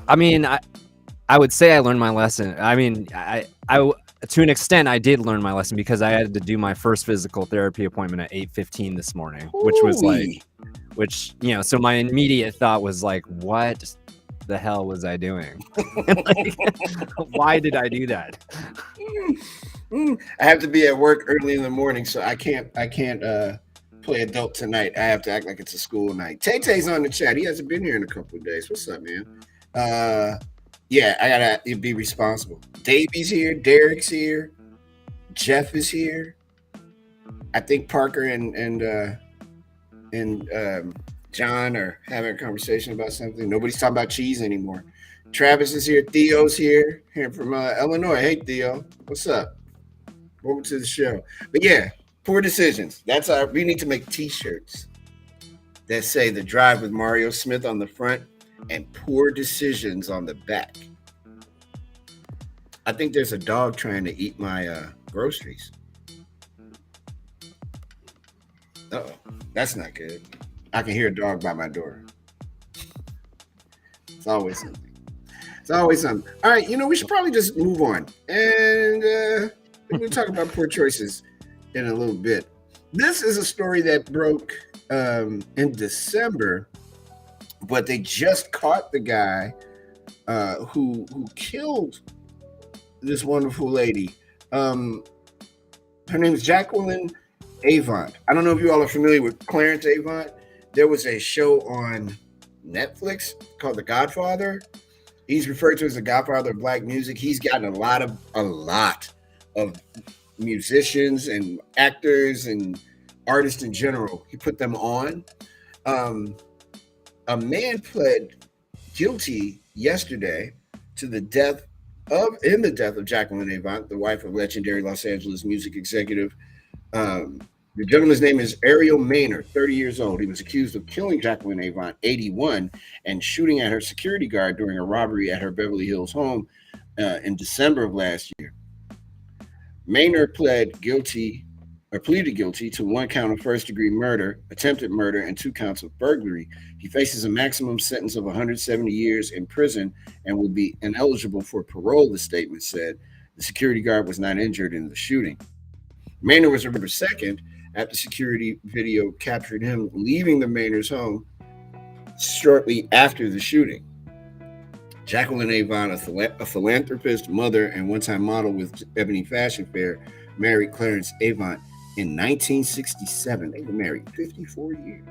I mean, I would say I learned my lesson. I mean, I to an extent I did learn my lesson, because I had to do my first physical therapy appointment at 8:15 this morning, which was so my immediate thought was like, what the hell was I doing? Like, why did I do that? I have to be at work early in the morning, so I can't play adult tonight. I have to act like it's a school night. Tay-Tay's on the chat. He hasn't been here in a couple of days. What's up, man? Yeah, I gotta be responsible. Davey's here. Derek's here. Jeff is here. I think Parker and John are having a conversation about something. Nobody's talking about cheese anymore. Travis is here. Theo's here from Illinois. Hey, Theo. What's up? Welcome to the show. But yeah, poor decisions. We need to make t-shirts that say The Drive with Mario Smith on the front and poor decisions on the back. I think there's a dog trying to eat my groceries. Uh-oh, that's not good. I can hear a dog by my door. It's always something. All right, we should probably just move on. And we'll talk about poor choices in a little bit. This is a story that broke in December, but they just caught the guy who killed this wonderful lady. Her name is Jacqueline Avant. I don't know if you all are familiar with Clarence Avant. There was a show on Netflix called The Godfather. He's referred to as the Godfather of Black music. He's gotten a lot of musicians and actors and artists in general. He put them on. A man pled guilty yesterday to the death of Jacqueline Avant, the wife of legendary Los Angeles music executive. The gentleman's name is Ariel Maynard, 30 years old. He was accused of killing Jacqueline Avant, 81, and shooting at her security guard during a robbery at her Beverly Hills home in December of last year. Maynard pleaded guilty to 1 count of first-degree murder, attempted murder, and 2 counts of burglary. He faces a maximum sentence of 170 years in prison and will be ineligible for parole, the statement said. The security guard was not injured in the shooting. Maynard was arrested 2nd after security video captured him leaving the Maynard's home shortly after the shooting. Jacqueline Avant, a philanthropist, mother, and one-time model with Ebony Fashion Fair, married Clarence Avant in 1967. They were married 54 years.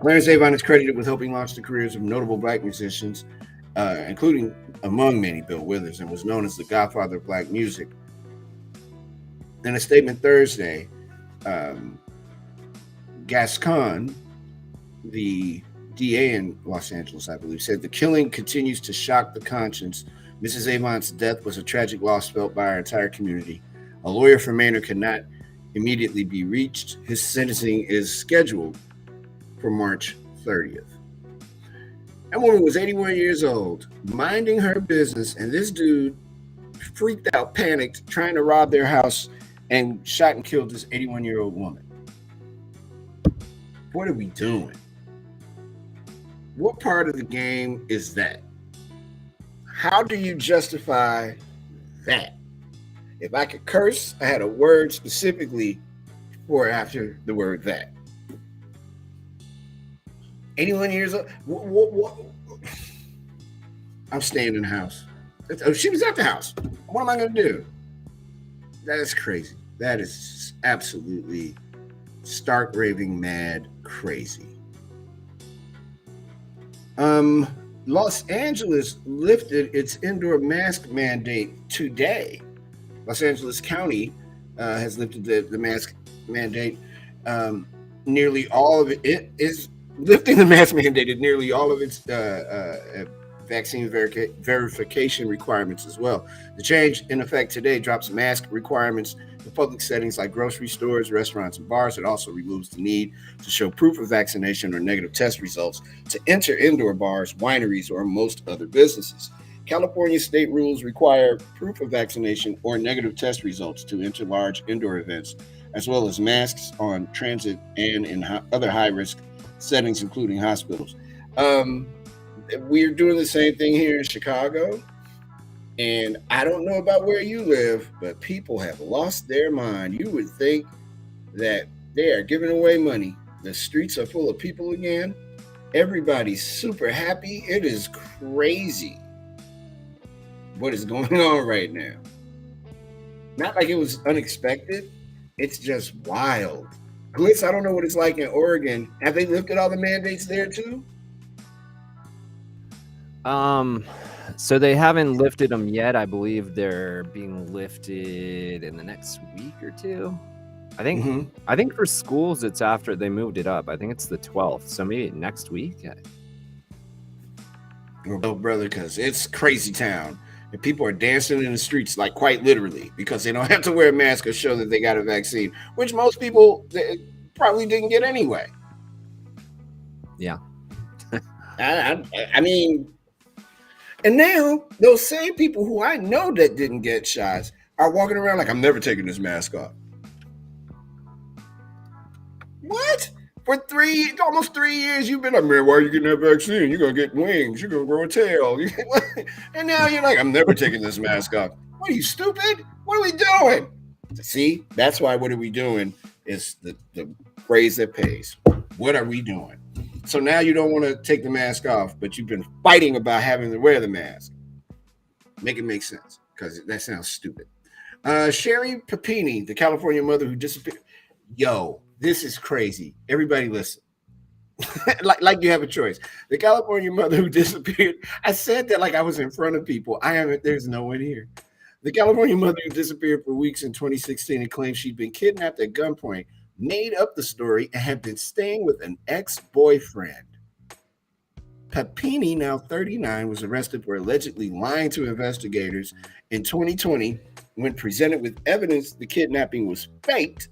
Clarence Avant is credited with helping launch the careers of notable Black musicians, including, among many, Bill Withers, and was known as the Godfather of Black music. In a statement Thursday, Gascon, the DA in Los Angeles, I believe, said the killing continues to shock the conscience. Mrs. Avon's death was a tragic loss felt by our entire community. A lawyer for Maynard cannot immediately be reached. His sentencing is scheduled for March 30th. That woman was 81 years old, minding her business, and this dude freaked out, panicked, trying to rob their house, and shot and killed this 81-year-old woman. What are we doing? What part of the game is that? How do you justify that? If I could curse, I had a word specifically for after the word that. 81 years old. What? I'm staying in the house. Oh, she was at the house. What am I going to do? That is crazy. That is absolutely stark raving mad crazy. Los Angeles lifted its indoor mask mandate today. Los Angeles County has lifted the mask mandate. Nearly all of it is lifting the mask mandate at nearly all of its vaccine verification requirements as well. The change in effect today drops mask requirements for public settings like grocery stores, restaurants, and bars. It also removes the need to show proof of vaccination or negative test results to enter indoor bars, wineries, or most other businesses. California state rules require proof of vaccination or negative test results to enter large indoor events, as well as masks on transit and in other high-risk settings, including hospitals. We're doing the same thing here in Chicago, and I don't know about where you live, but people have lost their mind. You would think that they are giving away money. The streets are full of people again. Everybody's super happy. It is crazy what is going on right now. Not like it was unexpected. It's just wild. Glitz, I don't know what it's like in Oregon. Have they lifted all the mandates there too? So they haven't lifted them yet. I believe they're being lifted in the next week or two. I think for schools it's after they moved it up. I think it's the 12th. So maybe next week. Oh, brother, because it's crazy town. And people are dancing in the streets, like quite literally, because they don't have to wear a mask or show that they got a vaccine, which most people probably didn't get anyway. Yeah. I mean, and now those same people who I know that didn't get shots are walking around like, I'm never taking this mask off. What? For almost 3 years, you've been like, man, why are you getting that vaccine? You're going to get wings. You're going to grow a tail. And now you're like, I'm never taking this mask off. What are you, stupid? What are we doing? See, that's why what are we doing is the phrase that pays. What are we doing? So now you don't want to take the mask off, but you've been fighting about having to wear the mask. Make it make sense, because that sounds stupid. Sherry Papini, the California mother who disappeared. Yo, this is crazy. Everybody listen. like you have a choice. The California mother who disappeared. I said that like I was in front of people. There's no one here. The California mother who disappeared for weeks in 2016 and claimed she'd been kidnapped at gunpoint made up the story and had been staying with an ex-boyfriend. Papini, now 39, was arrested for allegedly lying to investigators in 2020 when presented with evidence the kidnapping was faked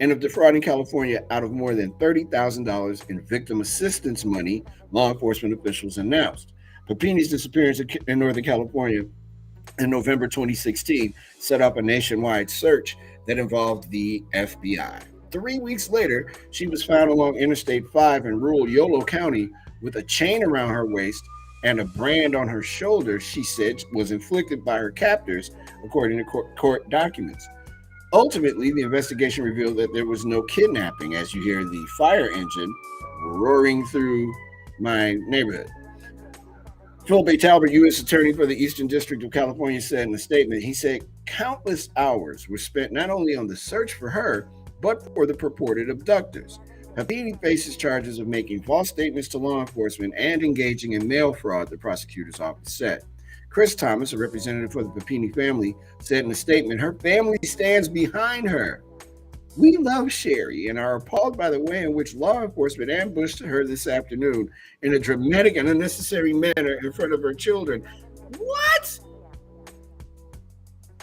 and of defrauding California out of more than $30,000 in victim assistance money, law enforcement officials announced. Papini's disappearance in Northern California in November 2016 set up a nationwide search that involved the FBI. 3 weeks later, she was found along Interstate 5 in rural Yolo County with a chain around her waist and a brand on her shoulder she said was inflicted by her captors, according to court documents. Ultimately, the investigation revealed that there was no kidnapping, as you hear the fire engine roaring through my neighborhood. Philip A. Talbert, U.S. Attorney for the Eastern District of California, said in a statement, he said countless hours were spent not only on the search for her, but for the purported abductors. Papini faces charges of making false statements to law enforcement and engaging in mail fraud, the prosecutor's office said. Chris Thomas, a representative for the Papini family, said in a statement, her family stands behind her. We love Sherry and are appalled by the way in which law enforcement ambushed her this afternoon in a dramatic and unnecessary manner in front of her children. What?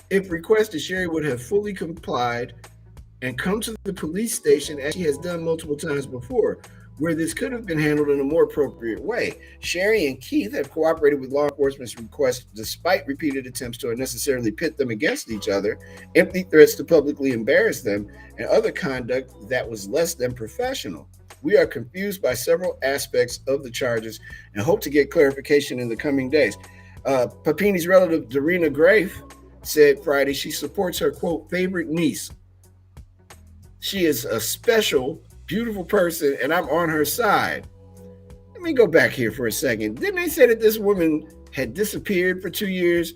If requested, Sherry would have fully complied and come to the police station as she has done multiple times before, where this could have been handled in a more appropriate way. Sherry and Keith have cooperated with law enforcement's request despite repeated attempts to unnecessarily pit them against each other, empty threats to publicly embarrass them, and other conduct that was less than professional. We are confused by several aspects of the charges and hope to get clarification in the coming days. Papini's relative, Darina Grafe, said Friday she supports her, quote, favorite niece. She is a special, beautiful person, and I'm on her side. Let me go back here for a second. Didn't they say that this woman had disappeared for 2 years?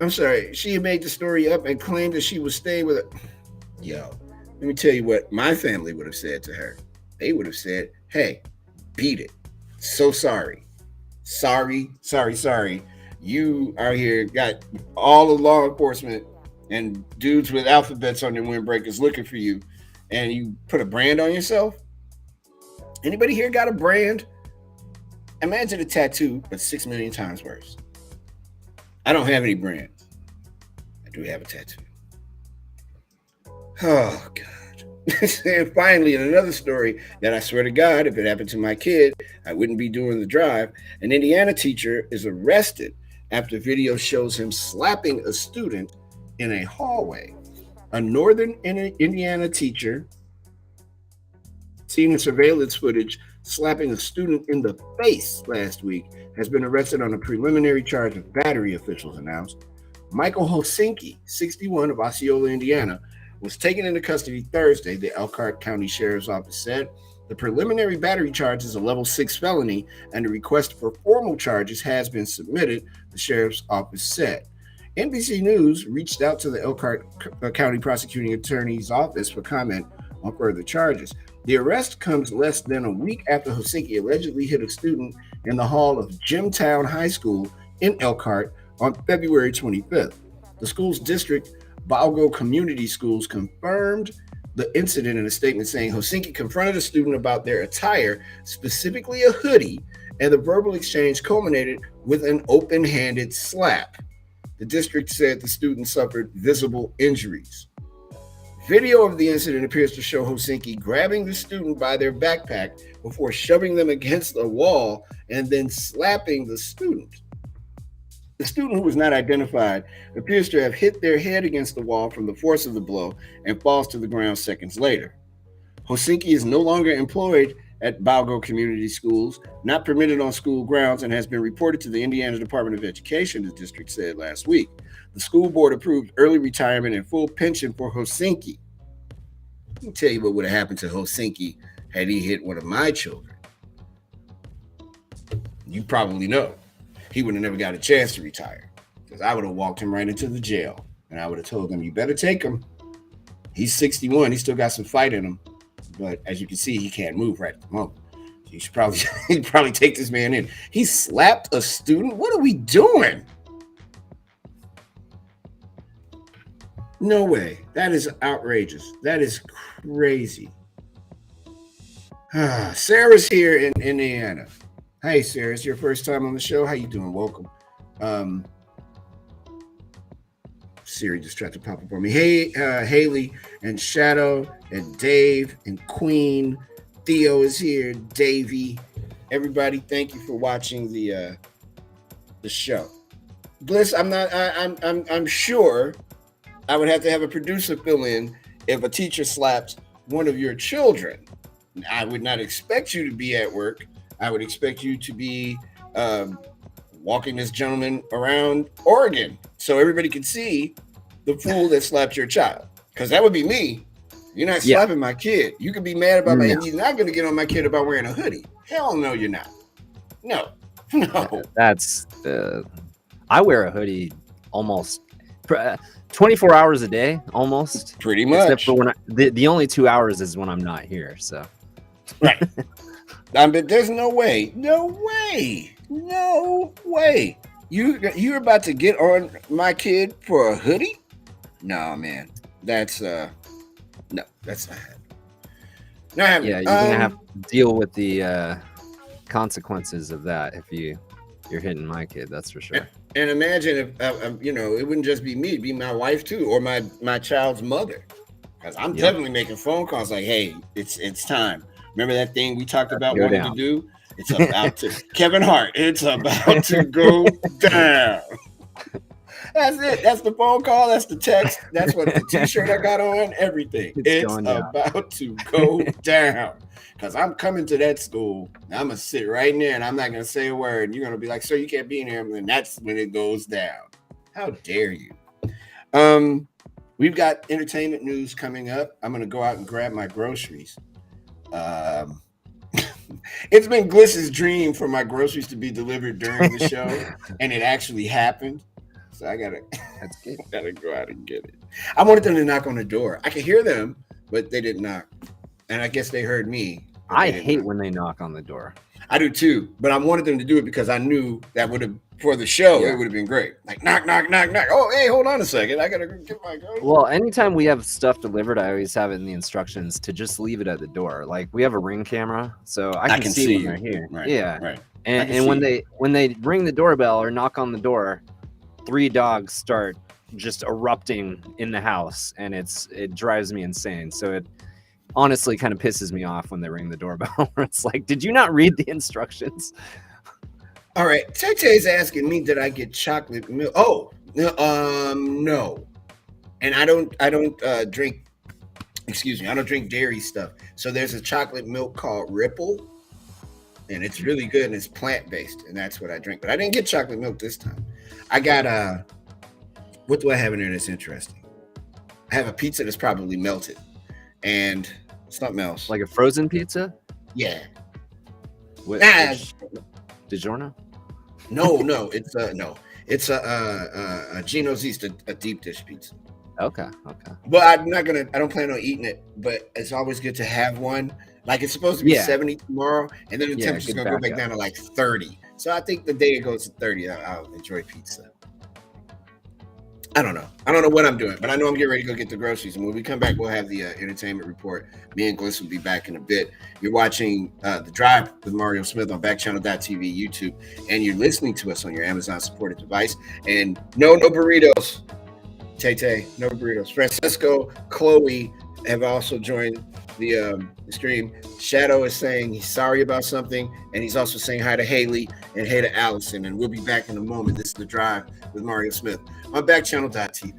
I'm sorry, she had made the story up and claimed that she was staying with her. Yo, let me tell you what my family would have said to her. They would have said, hey, beat it. So sorry. Sorry. You out here got all the law enforcement and dudes with alphabets on their windbreakers looking for you, and you put a brand on yourself? Anybody here got a brand? Imagine a tattoo, but 6 million times worse. I don't have any brands. I do have a tattoo. Oh, God. And finally, in another story that I swear to God, if it happened to my kid, I wouldn't be doing the drive. An Indiana teacher is arrested after video shows him slapping a student in a hallway. A northern Indiana teacher seen in surveillance footage slapping a student in the face last week has been arrested on a preliminary charge of battery, officials announced. Michael Hosinki, 61, of Osceola, Indiana, was taken into custody Thursday, the Elkhart County Sheriff's Office said. The preliminary battery charge is a level 6 felony, and a request for formal charges has been submitted, the Sheriff's Office said. NBC News reached out to the Elkhart County Prosecuting Attorney's Office for comment on further charges. The arrest comes less than a week after Hosinki allegedly hit a student in the hall of Jimtown High School in Elkhart on February 25th. The school's district, Balgo Community Schools, confirmed the incident in a statement saying Hosinki confronted a student about their attire, specifically a hoodie, and the verbal exchange culminated with an open-handed slap. The district said the student suffered visible injuries. Video of the incident appears to show Hosinki grabbing the student by their backpack before shoving them against a wall and then slapping the student. The student, who was not identified, appears to have hit their head against the wall from the force of the blow and falls to the ground seconds later. Hosinki is no longer employed at Balgo Community Schools, not permitted on school grounds, and has been reported to the Indiana Department of Education, the district said last week. The school board approved early retirement and full pension for Hosinki. Let me tell you what would have happened to Hosinki had he hit one of my children. You probably know. He would have never got a chance to retire, because I would have walked him right into the jail, and I would have told him, you better take him. He's 61. He still got some fight in him, but as you can see, he can't move right at the moment. You should probably take this man in. He slapped a student. What are we doing? No way. That is outrageous. That is crazy. Sarah's here in Indiana. Hey, Sarah, it's your first time on the show. How you doing? Welcome. Siri just tried to pop up on me. Hey, Haley and Shadow and Dave and Queen. Theo is here. Davey. Everybody, thank you for watching the show. Bliss, I'm sure I would have to have a producer fill in if a teacher slaps one of your children. I would not expect you to be at work. I would expect you to be walking this gentleman around Oregon so everybody can see the fool that slapped your child. Because that would be me. You're not slapping my kid. You can be mad about my, he's not going to get on my kid about wearing a hoodie. Hell no, you're not. No. That's, I wear a hoodie almost 24 hours a day, almost. Pretty much. Except for when the only 2 hours is when I'm not here, so. Right. But there's no way No way. You're about to get on my kid for a hoodie? No, man. That's no, that's not happening. Not happening. Yeah, you're gonna have to deal with the consequences of that if you're hitting my kid. That's for sure. And imagine if you know, it wouldn't just be me; it'd be my wife too, or my child's mother. Because I'm definitely making phone calls like, "Hey, it's time. Remember that thing we talked about wanting to do? It's about to Kevin Hart. It's about to go down." That's it. That's the phone call. That's the text. That's what the T-shirt I got on. Everything. It's about to go down. Because I'm coming to that school. I'm gonna sit right in there, and I'm not gonna say a word. And you're gonna be like, "Sir, you can't be in here." And that's when it goes down. How dare you? We've got entertainment news coming up. I'm gonna go out and grab my groceries. It's been Gliss's dream for my groceries to be delivered during the show, and it actually happened. So I gotta go out and get it. I wanted them to knock on the door. I could hear them, but they didn't knock. And I guess they heard me. I hate when they knock on the door. I do too, but I wanted them to do it because I knew that would have, for the show, it would have been great. Like, knock, knock, knock, knock. Oh, hey, hold on a second. I gotta get my groceries. Well, anytime we have stuff delivered, I always have it in the instructions to just leave it at the door. Like, we have a Ring camera, so I can see when they're here. Right, yeah. Right. And when they ring the doorbell or knock on the door, 3 dogs start just erupting in the house, and it drives me insane. So it honestly kind of pisses me off when they ring the doorbell. It's like, did you not read the instructions? All right, Tay-Tay's asking me, did I get chocolate milk? Oh, no. And I don't drink. Excuse me, I don't drink dairy stuff. So there's a chocolate milk called Ripple, and it's really good, and it's plant-based, and that's what I drink. But I didn't get chocolate milk this time. I got what do I have in there that's interesting? I have a pizza that's probably melted, and something else. Like a frozen pizza? Yeah. DiGiorno? No, it's a Gino's East, a deep dish pizza. Okay. But I don't plan on eating it, but it's always good to have one. Like, it's supposed to be 70 tomorrow, and then the temperature's gonna go back down to like 30. So I think the day it goes to 30, I'll enjoy pizza. I don't know what I'm doing, but I know I'm getting ready to go get the groceries. And when we come back, we'll have the entertainment report. Me and Gliss will be back in a bit. You're watching The Drive with Mario Smith on Backchannel.tv, YouTube, and you're listening to us on your Amazon supported device. And no burritos. Tay-Tay, no burritos. Francisco, Chloe have also joined the stream. Shadow is saying he's sorry about something, and he's also saying hi to Haley and hey to Allison. And we'll be back in a moment. This is The Drive with Mario Smith on Backchannel.tv.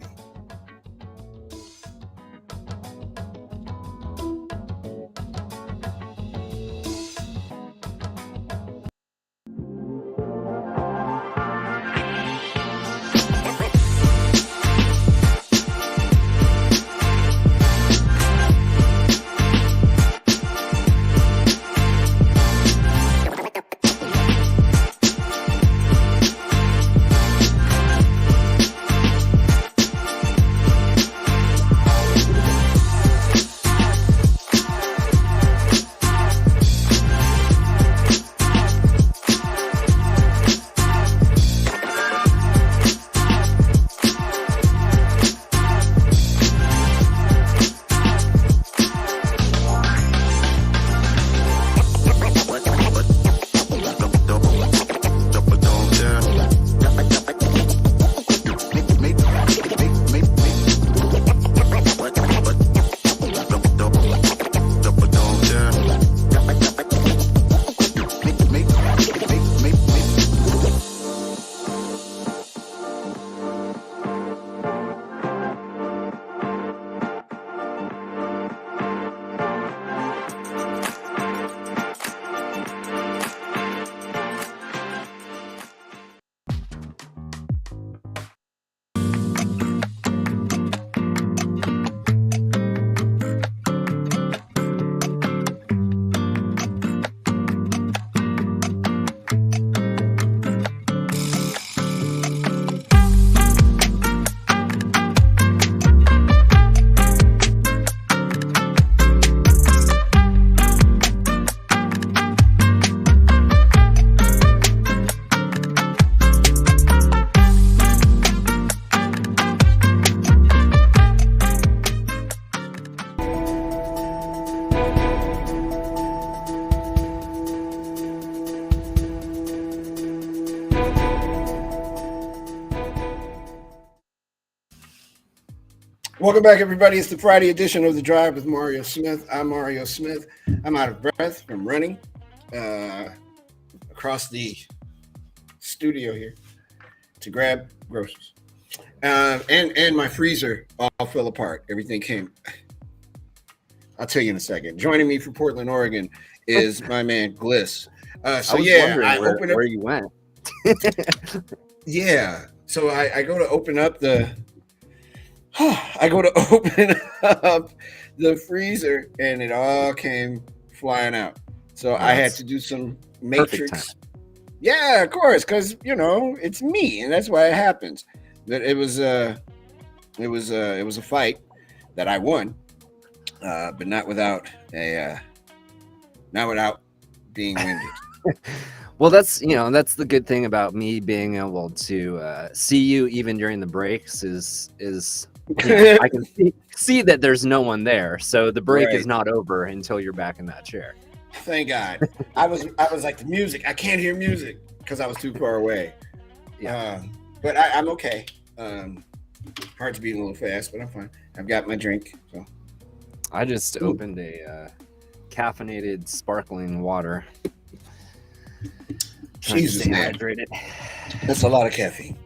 Welcome back, everybody. It's the Friday edition of The Drive with Mario Smith. I'm Mario Smith. I'm out of breath from running across the studio here to grab groceries. And my freezer all fell apart. Everything came. I'll tell you in a second. Joining me from Portland, Oregon is my man Gliss. I opened where you went. Yeah. So I go to open up the freezer and it all came flying out. So I had to do some matrix. Yeah, of course, because it's me, and that's why it happens. That it was a fight that I won, but not without being winded. Well, that's the good thing about me being able to see you even during the breaks is I can see that there's no one there, so the break is not over until you're back in that chair. Thank God. I was like, the music, I can't hear music because I was too far away. Yeah, but I'm okay. Heart's beating a little fast, but I'm fine. I've got my drink. So I just opened a caffeinated sparkling water. Jesus, man. Hydrated. That's a lot of caffeine.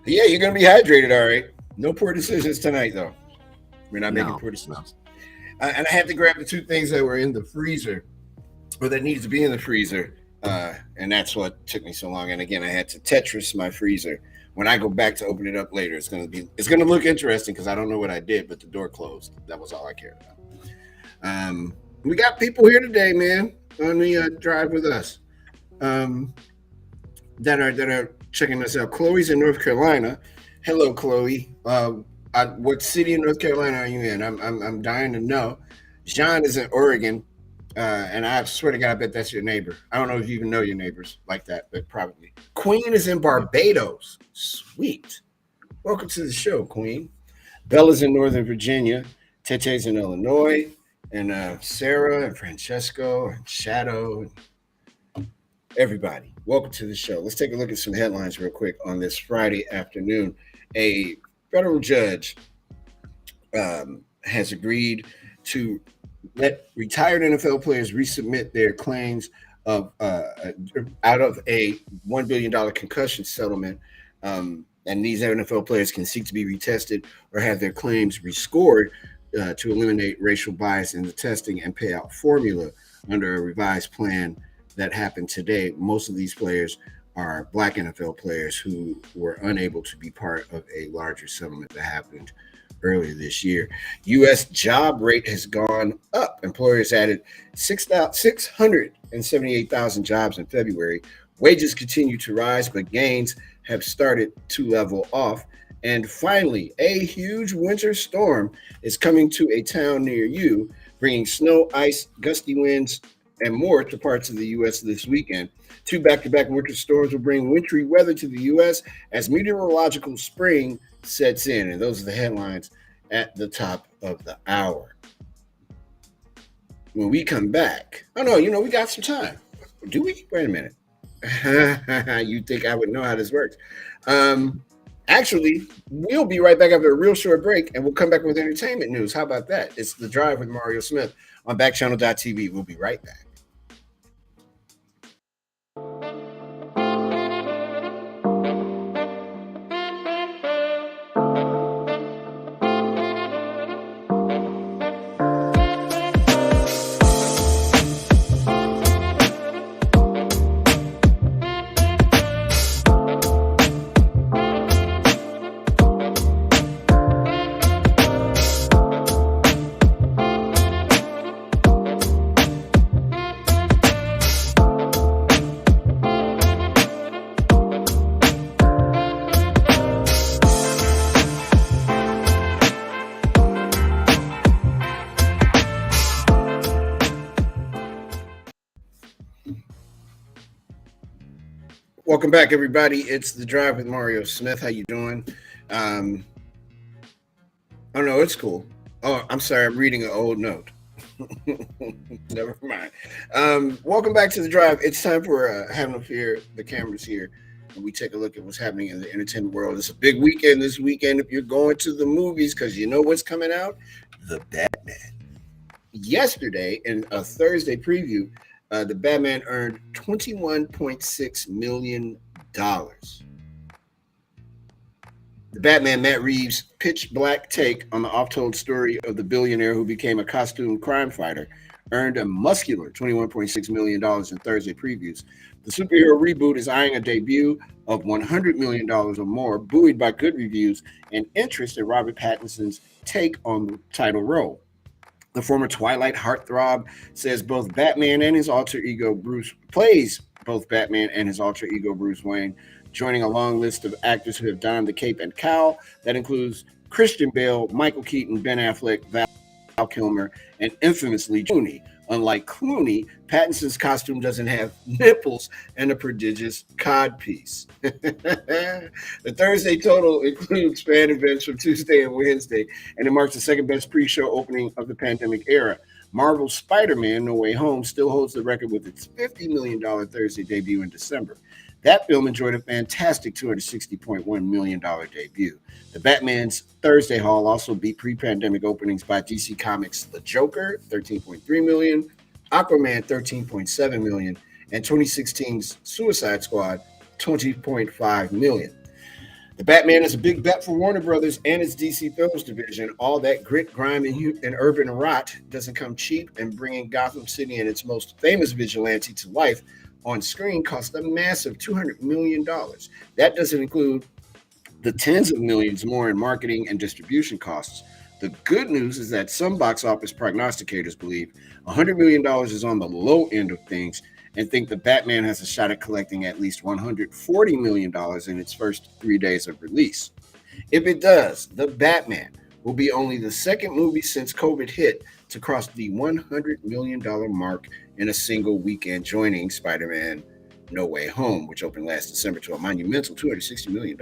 Yeah, you're gonna be hydrated, all right. No poor decisions tonight, though. We're not making poor decisions. And I had to grab the two things that were in the freezer, or that needs to be in the freezer, and that's what took me so long. And again, I had to Tetris my freezer. When I go back to open it up later, it's gonna look interesting because I don't know what I did, but the door closed. That was all I cared about. We got people here today, man, on the drive with us, that are checking us out. Chloe's in North Carolina. Hello, Chloe. What city in North Carolina are you in? I'm dying to know. John is in Oregon, and I swear to God, I bet that's your neighbor. I don't know if you even know your neighbors like that, but probably. Queen is in Barbados. Sweet. Welcome to the show, Queen. Bella's in Northern Virginia. Tete's in Illinois, and Sarah and Francesco and Shadow. And everybody, welcome to the show. Let's take a look at some headlines real quick on this Friday afternoon. A federal judge has agreed to let retired NFL players resubmit their claims of out of a $1 billion concussion settlement. And these NFL players can seek to be retested or have their claims rescored to eliminate racial bias in the testing and payout formula under a revised plan that happened today. Most of these players are Black NFL players who were unable to be part of a larger settlement that happened earlier this year. U.S. job rate has gone up. Employers added 678,000 jobs in February. Wages continue to rise, but gains have started to level off. And finally, a huge winter storm is coming to a town near you, bringing snow, ice, gusty winds, and more to parts of the U.S. this weekend. 2 back-to-back winter storms will bring wintry weather to the U.S. as meteorological spring sets in. And those are the headlines at the top of the hour. When we come back, we got some time. Do we? Wait a minute. You think I would know how this works. Actually, we'll be right back after a real short break, and we'll come back with entertainment news. How about that? It's The Drive with Mario Smith on Backchannel.tv. We'll be right back. Welcome back, everybody. It's The Drive with Mario Smith. How you doing? Oh, no, it's cool. Oh, I'm sorry. I'm reading an old note. Never mind. Welcome back to The Drive. It's time for Have No Fear. The camera's here. and we take a look at what's happening in the entertainment world. It's a big weekend this weekend if you're going to the movies, because you know what's coming out? The Batman. Yesterday, in a Thursday preview, the Batman earned $21.6 million. The Batman Matt Reeves' pitch black take on the oft-told story of the billionaire who became a costume crime fighter earned a muscular $21.6 million in Thursday previews. The superhero reboot is eyeing a debut of $100 million or more, buoyed by good reviews and interest in Robert Pattinson's take on the title role. The former Twilight heartthrob says both Batman and his alter ego Bruce plays both Batman and his alter ego Bruce Wayne, joining a long list of actors who have donned the cape and cowl. That includes Christian Bale, Michael Keaton, Ben Affleck, Val Kilmer, and infamously Clooney. Unlike Clooney, Pattinson's costume doesn't have nipples and a prodigious codpiece. The Thursday total includes fan events from Tuesday and Wednesday, and it marks the second best pre-show opening of the pandemic era. Marvel's Spider-Man: No Way Home still holds the record with its $50 million Thursday debut in December. That film enjoyed a fantastic $260.1 million debut. The Batman's Thursday haul also beat pre-pandemic openings by DC Comics' The Joker, $13.3 million, Aquaman, $13.7 million, and 2016's Suicide Squad, $20.5 million. The Batman is a big bet for Warner Brothers and its DC Films division. All that grit, grime, and urban rot doesn't come cheap, and bringing Gotham City and its most famous vigilante to life on screen cost a massive $200 million. That doesn't include the tens of millions more in marketing and distribution costs. The good news is that some box office prognosticators believe $100 million is on the low end of things and think the Batman has a shot at collecting at least $140 million in its first 3 days of release. If it does, the Batman will be only the second movie since COVID hit to cross the $100 million mark in a single weekend, joining Spider-Man No Way Home, which opened last December to a monumental $260 million.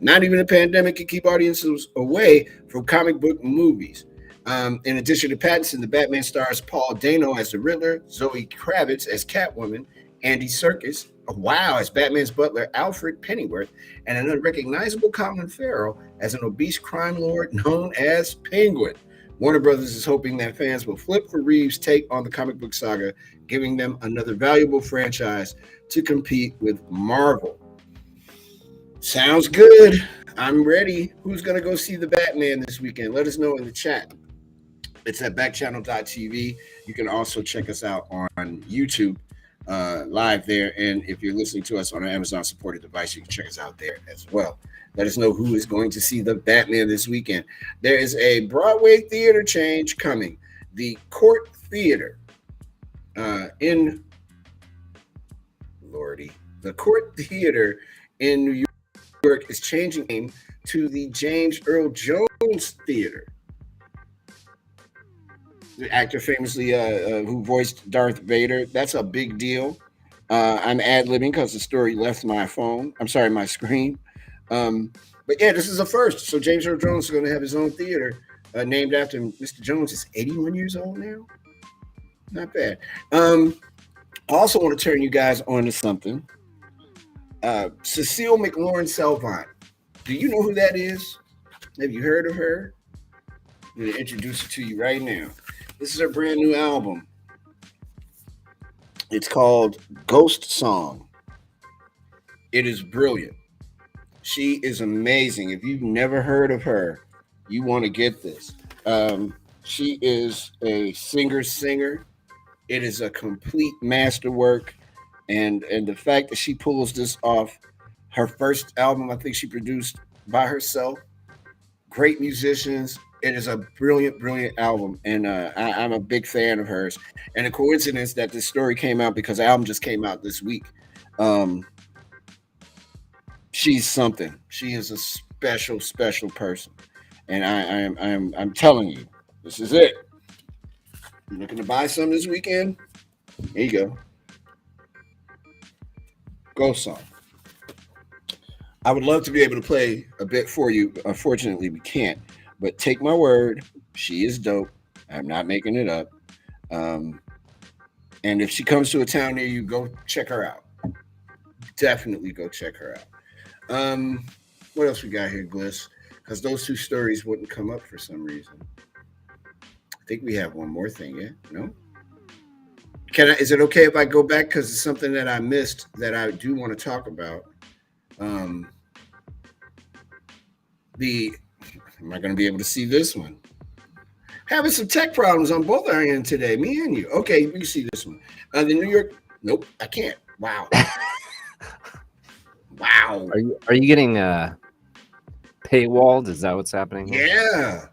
Not even a pandemic can keep audiences away from comic book movies. In addition to Pattinson, the Batman stars Paul Dano as the Riddler, Zoe Kravitz as Catwoman, Andy Serkis, as Batman's butler Alfred Pennyworth, and an unrecognizable Colin Farrell as an obese crime lord known as Penguin. Warner Brothers is hoping that fans will flip for Reeves' take on the comic book saga, giving them another valuable franchise to compete with Marvel. Sounds good. I'm ready. Who's going to go see the Batman this weekend? Let us know in the chat. It's at backchannel.tv. You can also check us out on YouTube live there. And if you're listening to us on an Amazon supported device, you can check us out there as well. Let us know who is going to see the Batman this weekend. There is a Broadway theater change coming. The Court Theater the Court Theater in New York is changing name to the James Earl Jones Theater. The actor famously who voiced Darth Vader. That's a big deal. I'm ad-libbing because the story left my screen. But yeah, this is a first. So James Earl Jones is going to have his own theater named after him. Mr. Jones is 81 years old now. Not bad. I also want to turn you guys on to something. Cecile McLaurin-Salvant. Do you know who that is? Have you heard of her? I'm going to introduce it to you right now. This is her brand new album. It's called Ghost Song. It is brilliant. She is amazing. If you've never heard of her, you want to get this. She is a singer. It is a complete masterwork. And the fact that she pulls this off, her first album, I think she produced by herself. Great musicians. It is a brilliant album. And I'm a big fan of hers. And a coincidence that this story came out because the album just came out this week. She's something. She is a special person. And I'm telling you, this is it. You looking to buy some this weekend? There you go. Ghost Song. I would love to be able to play a bit for you. Unfortunately, we can't. But take my word, she is dope. I'm not making it up. And if she comes to a town near you, go check her out. definitely go check her out. What else we got here, Gliss? Because those two stories wouldn't come up for some reason. I think we have one more thing. Yeah, no. Can I? Is it okay if I go back because it's something that I missed that I do want to talk about? Um, the am I going to be able to see this one? Having some tech problems on both our end today, me and you. Okay, we can see this one. The New York. Nope, I can't. Wow. Wow. Are you getting paywalled? Is that what's happening here? Yeah.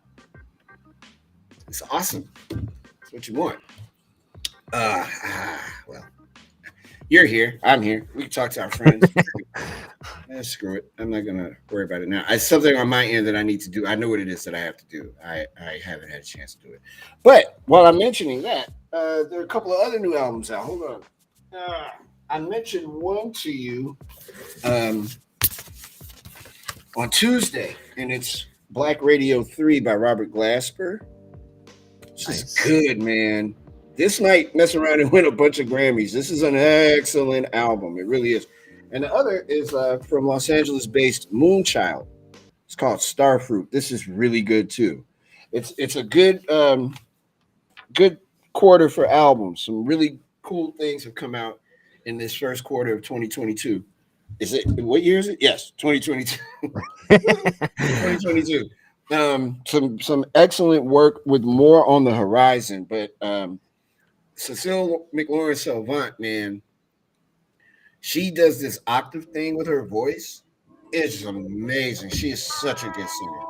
It's awesome. That's what you want. Well, you're here. I'm here. We can talk to our friends. Screw it. I'm not gonna worry about it now. It's something on my end that I need to do. I know what it is that I have to do. I haven't had a chance to do it. But while I'm mentioning that, there are a couple of other new albums out. Hold on. I mentioned one to you on Tuesday, and it's Black Radio 3 by Robert Glasper. It's just good, man. This might mess around and win a bunch of Grammys. This is an excellent album. It really is. And the other is from Los Angeles-based Moonchild. It's called Starfruit. This is really good too. It's a good good quarter for albums. Some really cool things have come out in this first quarter of 2022. Is it what year is it? Yes, 2022. 2022. Some excellent work with more on the horizon, but Cecile McLaurin-Salvant, man, she does this octave thing with her voice. It's amazing. She is such a good singer.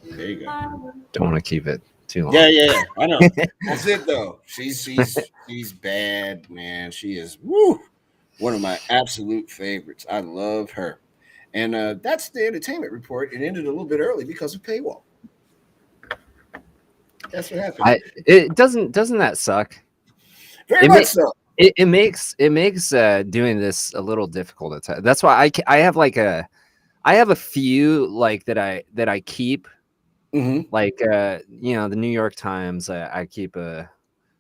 There you go. Don't want to keep it too long. Yeah. I know. That's it though. She's bad, man. She is one of my absolute favorites. I love her. And that's the entertainment report. It ended a little bit early because of paywall. That's what happened. It doesn't that suck? Very much so. It makes doing this a little difficult at times. That's why I have a few like that I keep. Mm-hmm. Like the New York Times. I keep a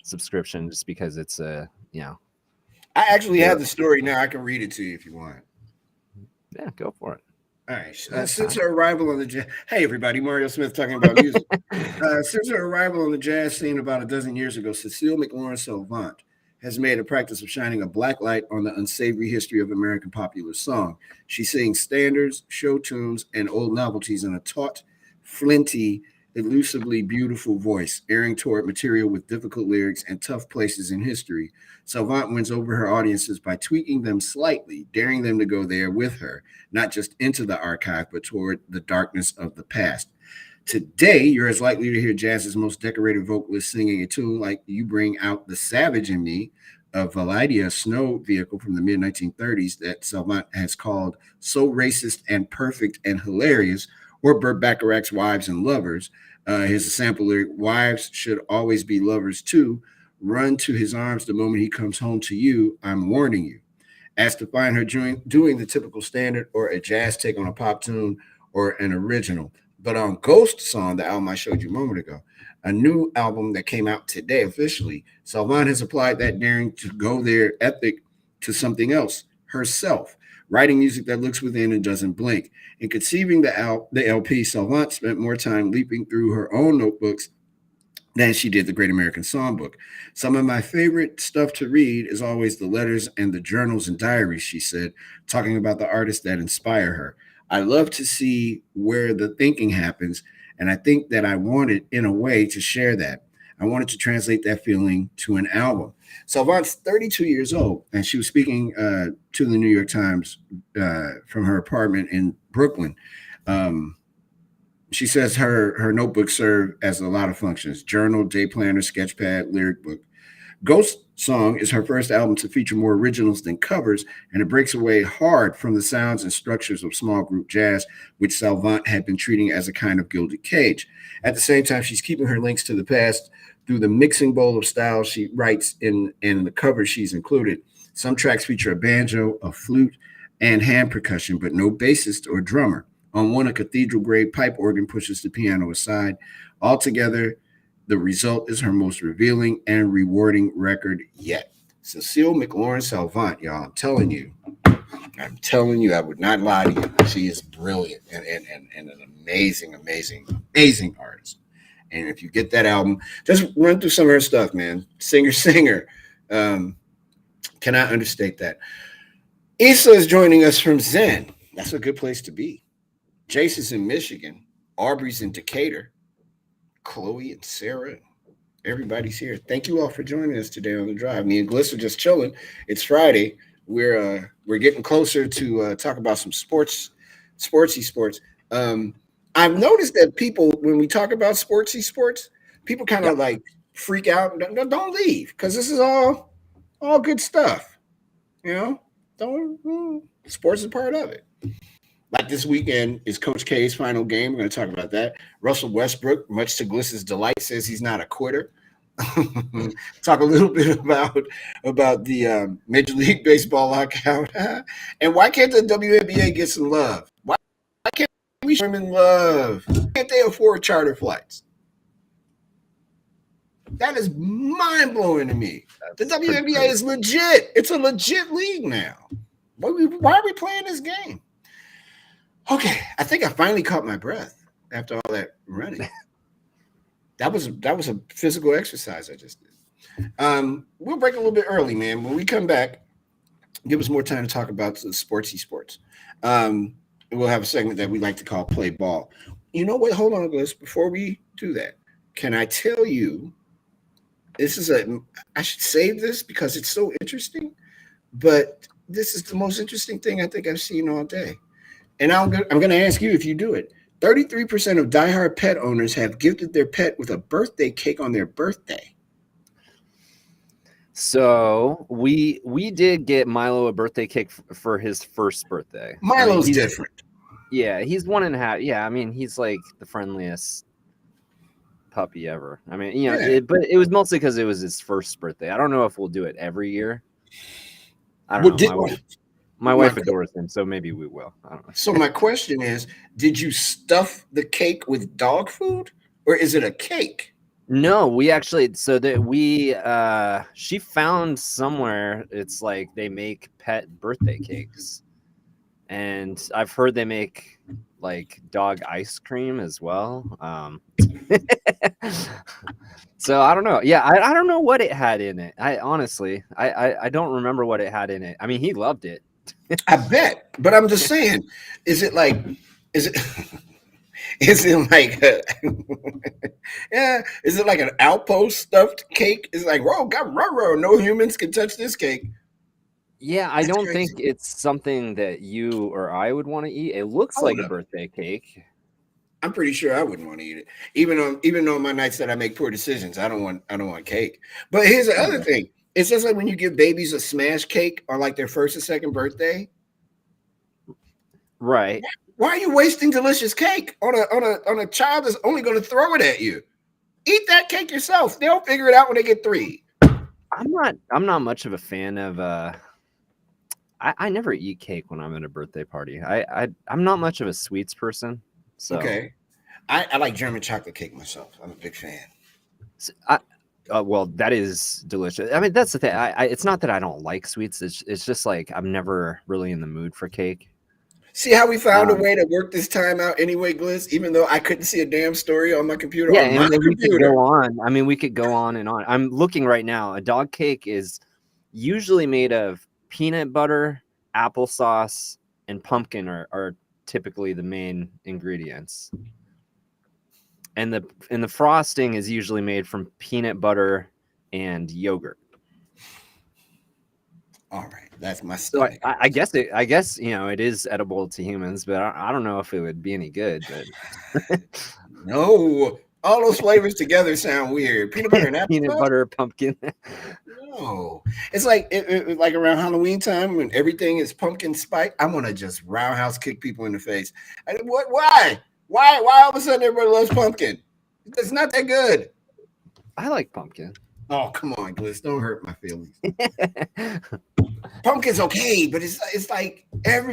subscription just because it's I actually have the story now. I can read it to you if you want. Yeah, go for it. All right. Since her arrival on the hey everybody, Mario Smith talking about music. Since her arrival on the jazz scene about a dozen years ago, Cecile McLaurin-Salvant has made a practice of shining a black light on the unsavory history of American popular song. She sings standards, show tunes, and old novelties in a taut, flinty, elusively beautiful voice, airing toward material with difficult lyrics and tough places in history. Salvant wins over her audiences by tweaking them slightly, daring them to go there with her, not just into the archive, but toward the darkness of the past. Today, you're as likely to hear jazz's most decorated vocalist singing a tune like You Bring Out the Savage in Me, a Validia snow vehicle from the mid-1930s that Salvant has called so racist and perfect and hilarious, or Burt Bacharach's Wives and Lovers. Here's a sample lyric: wives should always be lovers too. Run to his arms the moment he comes home to you. I'm warning you. Asked to find her doing the typical standard or a jazz take on a pop tune or an original. But on Ghost Song, the album I showed you a moment ago, a new album that came out today officially, Salvant has applied that daring to go there ethic to something else, herself, writing music that looks within and doesn't blink. In conceiving the LP, Salvant spent more time leaping through her own notebooks than she did the Great American Songbook. Some of my favorite stuff to read is always the letters and the journals and diaries, she said, talking about the artists that inspire her. I love to see where the thinking happens, and I think that I wanted, in a way, to share that. I wanted to translate that feeling to an album. Salvant's 32 years old, and she was speaking to the New York Times from her apartment in Brooklyn. She says her notebooks serve as a lot of functions: journal, day planner, sketch pad, lyric book. Ghost Song is her first album to feature more originals than covers, and it breaks away hard from the sounds and structures of small group jazz, which Salvant had been treating as a kind of gilded cage. At the same time, she's keeping her links to the past through the mixing bowl of styles she writes in the covers she's included. Some tracks feature a banjo, a flute, and hand percussion, but no bassist or drummer. On one, a cathedral-grade pipe organ pushes the piano aside. Altogether, The result is her most revealing and rewarding record yet. Cecile McLaurin Salvant, y'all. I'm telling you, I would not lie to you. She is brilliant and an amazing, amazing, amazing artist. And if you get that album, just run through some of her stuff, man. Singer. Cannot understate that. Issa is joining us from Zen. That's a good place to be. Jace is in Michigan. Aubrey's in Decatur. Chloe and Sarah. Everybody's here. Thank you all for joining us today on the drive. Me and Gliss are just chilling. It's Friday. We're getting closer to talk about some sportsy sports. I've noticed that people, when we talk about sportsy sports, people kind of like freak out. Don't leave, because this is all good stuff. Sports is part of it. Like this weekend is Coach K's final game. We're going to talk about that. Russell Westbrook, much to Gliss's delight, says he's not a quitter. Talk a little bit about the Major League Baseball lockout. And why can't the WNBA get some love? Why can't we show them in love? Why can't they afford charter flights? That is mind-blowing to me. The WNBA is legit. It's a legit league now. Why are we playing this game? Okay, I think I finally caught my breath after all that running. That was a physical exercise I just did. We'll break a little bit early, man. When we come back, give us more time to talk about the sportsy sports. We'll have a segment that we like to call Play Ball. You know what? Hold on, Gliss. Before we do that, can I tell you, I should save this because it's so interesting, but this is the most interesting thing I think I've seen all day. And I'm going to ask you if you do it. 33% of diehard pet owners have gifted their pet with a birthday cake on their birthday. So we did get Milo a birthday cake for his first birthday. Milo's different. Yeah, he's 1.5. Yeah, I mean, he's like the friendliest puppy ever. I mean, but it was mostly because it was his first birthday. I don't know if we'll do it every year. I don't know. My wife adores him, so maybe we will. I don't know. So my question is, did you stuff the cake with dog food, or is it a cake? No, we actually, she found somewhere, it's like they make pet birthday cakes. And I've heard they make like dog ice cream as well. So I don't know. Yeah, I don't know what it had in it. I honestly don't remember what it had in it. I mean, he loved it. I bet, but I'm just saying, is it like an Outpost stuffed cake? Is it like, no humans can touch this cake? Yeah, I don't think it's something that you or I would want to eat. It looks like a birthday cake. I'm pretty sure I wouldn't want to eat it, even on my nights that I make poor decisions. I don't want cake. But here's the other thing. It's just like when you give babies a smash cake on like their first or second birthday. Right. Why are you wasting delicious cake on a child that's only going to throw it at you? Eat that cake yourself. They'll figure it out when they get 3. I'm not much of a fan of I never eat cake when I'm at a birthday party. I'm not much of a sweets person. So okay. I like German chocolate cake myself. I'm a big fan. So well, that is delicious. I mean, that's the thing. It's not that I don't like sweets. It's just like I'm never really in the mood for cake. See how we found a way to work this time out anyway, Gliss, even though I couldn't see a damn story on my computer. Yeah, and we could go on. I mean, we could go on and on. I'm looking right now. A dog cake is usually made of peanut butter, applesauce, and pumpkin are typically the main ingredients. And the frosting is usually made from peanut butter and yogurt. All right, that's my so I guess it is edible to humans, but I don't know if it would be any good. But no, all those flavors together sound weird. Peanut butter and apple. Peanut butter, pumpkin. No, it's like like around Halloween time when everything is pumpkin spice. I want to just roundhouse kick people in the face. Why? Why all of a sudden everybody loves pumpkin? It's not that good. I like pumpkin. Oh, come on, Gliss. Don't hurt my feelings. Pumpkin's okay, but it's like I've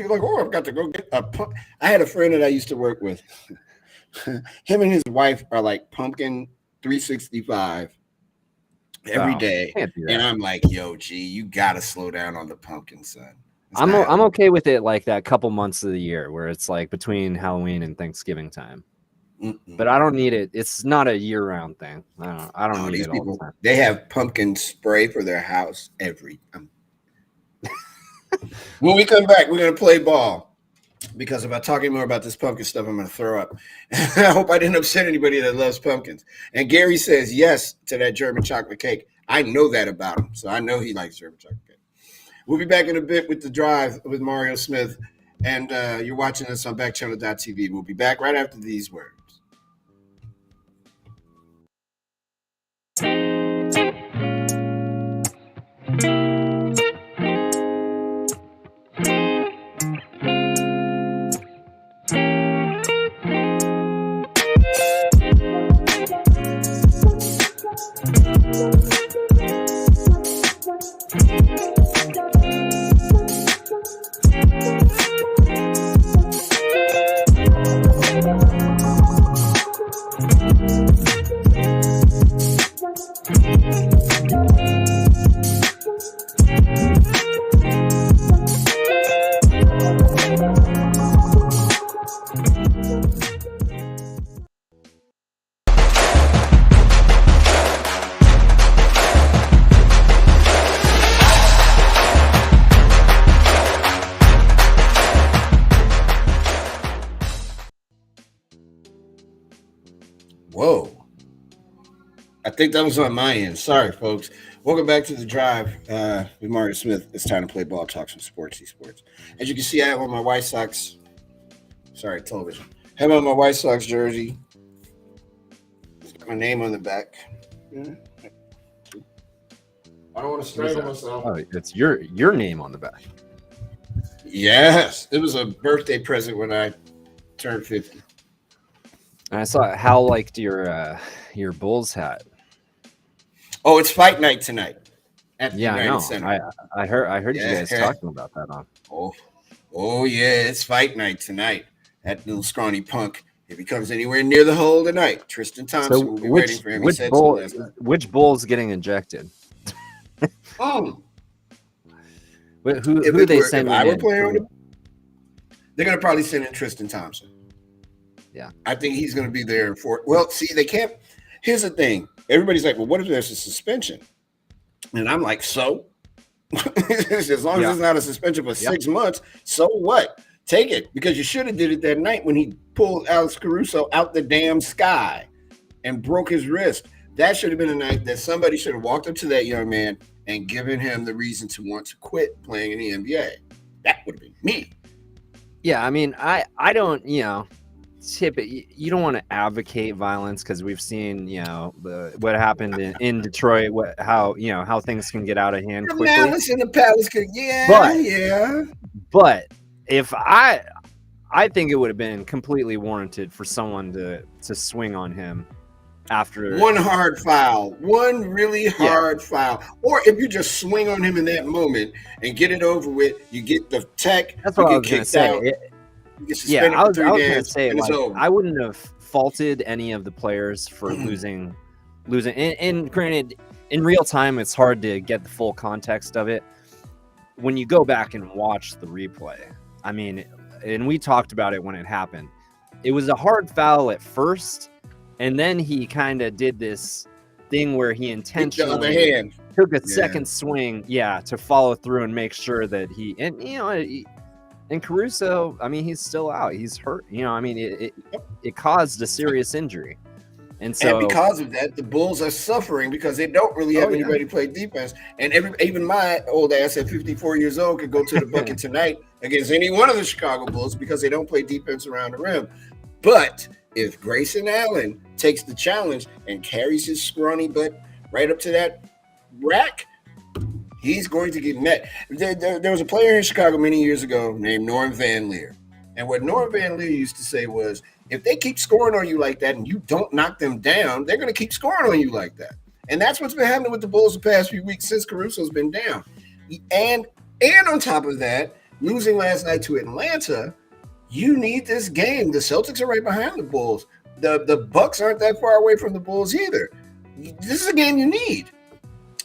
got to go get a pumpkin. I had a friend that I used to work with. Him and his wife are like pumpkin 365 every day. Can't do that. And I'm like, yo, G, you got to slow down on the pumpkin, son. I'm okay with it like that couple months of the year where it's like between Halloween and Thanksgiving time. But I don't need it. It's not a year-round thing. I don't need it all the time. They have pumpkin spray for their house every time. When we come back, we're going to play ball. Because if I talk any more about this pumpkin stuff, I'm going to throw up. I hope I didn't upset anybody that loves pumpkins. And Gary says yes to that German chocolate cake. I know that about him. So I know he likes German chocolate cake. We'll be back in a bit with The Drive with Mario Smith. And you're watching us on Backchannel.tv. We'll be back right after these words. Whoa. I think that was on my end. Sorry, folks. Welcome back to The Drive with Mario Smith. It's time to play ball, talk some sports, esports. As you can see, I have on my White Sox. Sorry, television. I have on my White Sox jersey. It's got my name on the back. I don't want to strangle myself. Oh, it's your name on the back. Yes. It was a birthday present when I turned 50. And I saw Hal liked your Bulls hat. Oh, it's fight night tonight at the United I know. Center. I heard you guys talking about that on. Oh yeah, it's fight night tonight. That little scrawny punk. If he comes anywhere near the hole tonight, Tristan Thompson will be waiting for him. Which Bull's getting injected? Oh, who are they sending in? They're going to probably send in Tristan Thompson. Yeah. I think he's going to be there for – well, see, they can't – here's the thing. Everybody's like, well, what if there's a suspension? And I'm like, so? As long as it's not a suspension for 6 months, so what? Take it, because you should have did it that night when he pulled Alex Caruso out the damn sky and broke his wrist. That should have been a night that somebody should have walked up to that young man and given him the reason to want to quit playing in the NBA. That would have been me. Yeah, I mean, I don't, you don't want to advocate violence because we've seen, what happened in Detroit, how things can get out of hand quickly. The malice in the palace could, But if I think it would have been completely warranted for someone to swing on him after one hard foul, one really hard foul, or if you just swing on him in that moment and get it over with, you get the tech. That's what I was going to say. I was going to say, I wouldn't have faulted any of the players for losing. And granted, in real time, it's hard to get the full context of it. When you go back and watch the replay, I mean, and we talked about it when it happened, it was a hard foul at first, and then he kind of did this thing where he intentionally took a second swing, to follow through and make sure that and Caruso, I mean, he's still out. He's hurt. It caused a serious injury. And because of that, the Bulls are suffering because they don't really have anybody play defense. And even my old ass at 54 years old could go to the bucket tonight against any one of the Chicago Bulls because they don't play defense around the rim. But if Grayson Allen takes the challenge and carries his scrawny butt right up to that rack, he's going to get met. There was a player in Chicago many years ago named Norm Van Leer. And what Norm Van Leer used to say was, if they keep scoring on you like that and you don't knock them down, they're going to keep scoring on you like that. And that's what's been happening with the Bulls the past few weeks since Caruso's been down. And on top of that, losing last night to Atlanta, you need this game. The Celtics are right behind the Bulls. the Bucks aren't that far away from the Bulls either. This is a game you need.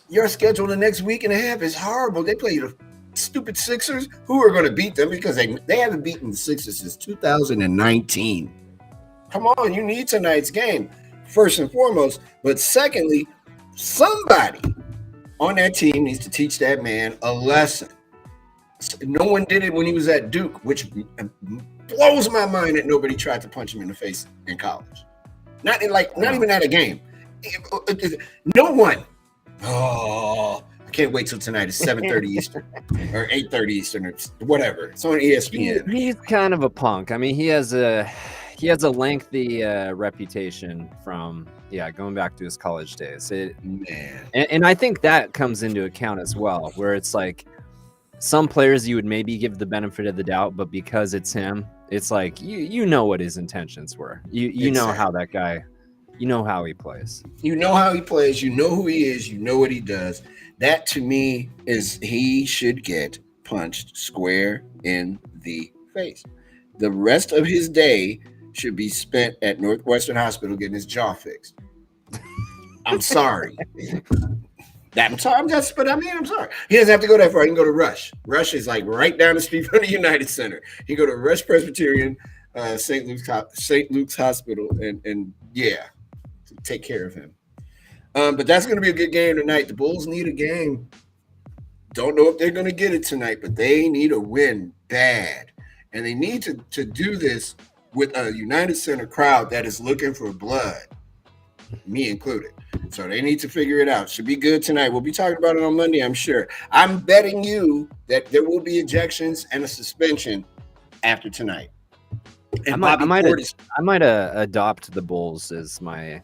Your schedule the next week and a half is horrible. They play the stupid Sixers, who are going to beat them because they haven't beaten the Sixers since 2019. Come on, you need tonight's game, first and foremost. But secondly, somebody on that team needs to teach that man a lesson. No one did it when he was at Duke, which blows my mind that nobody tried to punch him in the face in college. Not even at a game. No one. Oh, I can't wait till tonight. It's 7:30 Eastern or 8:30 Eastern or whatever. It's on ESPN. He's kind of a punk. I mean, he has a lengthy reputation from going back to his college days. And I think that comes into account as well, where it's like some players you would maybe give the benefit of the doubt, but because it's him, it's like you know what his intentions were. You know how that guy. You know how he plays. You know how he plays. You know who he is. You know what he does. That, to me, is he should get punched square in the face. The rest of his day should be spent at Northwestern Hospital getting his jaw fixed. I'm sorry. I'm sorry. I'm sorry. He doesn't have to go that far. He can go to Rush. Rush is like right down the street from the United Center. He can go to Rush Presbyterian, St. Luke's Hospital, and take care of him. But that's going to be a good game tonight. The Bulls need a game. Don't know if they're going to get it tonight, but they need a win bad. And they need to do this with a United Center crowd that is looking for blood, me included. So they need to figure it out. Should be good tonight. We'll be talking about it on Monday, I'm sure. I'm betting you that there will be ejections and a suspension after tonight. And I might adopt the Bulls as my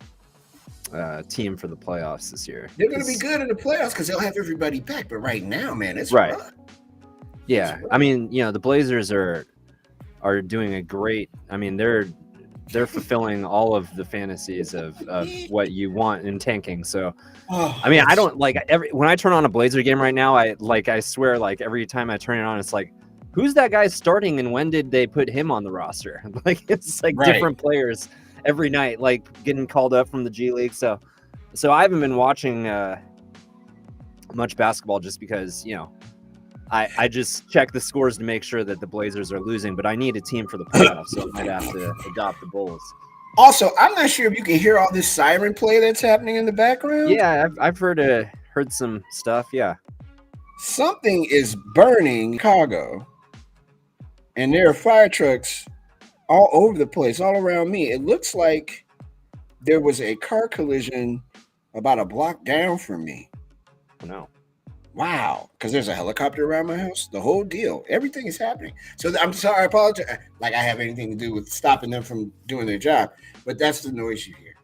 team for the playoffs this year. They're going to be good in the playoffs because they'll have everybody back. But right now, man, it's right. rough. Yeah, I mean, the Blazers are doing a great. I mean, they're fulfilling all of the fantasies of what you want in tanking. So, I mean, I don't like when I turn on a Blazer game right now. I swear, like every time I turn it on, it's like, who's that guy starting and when did they put him on the roster? Like it's like different players every night, like getting called up from the G League. So I haven't been watching much basketball just because, I just check the scores to make sure that the Blazers are losing, but I need a team for the playoffs, so I might have to adopt the Bulls. Also, I'm not sure if you can hear all this siren play that's happening in the background. Yeah, I've heard some stuff. Yeah, something is burning in Chicago, and there are fire trucks all over the place, all around me. It looks like there was a car collision about a block down from me. No. Wow, because there's a helicopter around my house. The whole deal, everything is happening. So I'm sorry, I apologize. Like I have anything to do with stopping them from doing their job, but that's the noise you hear.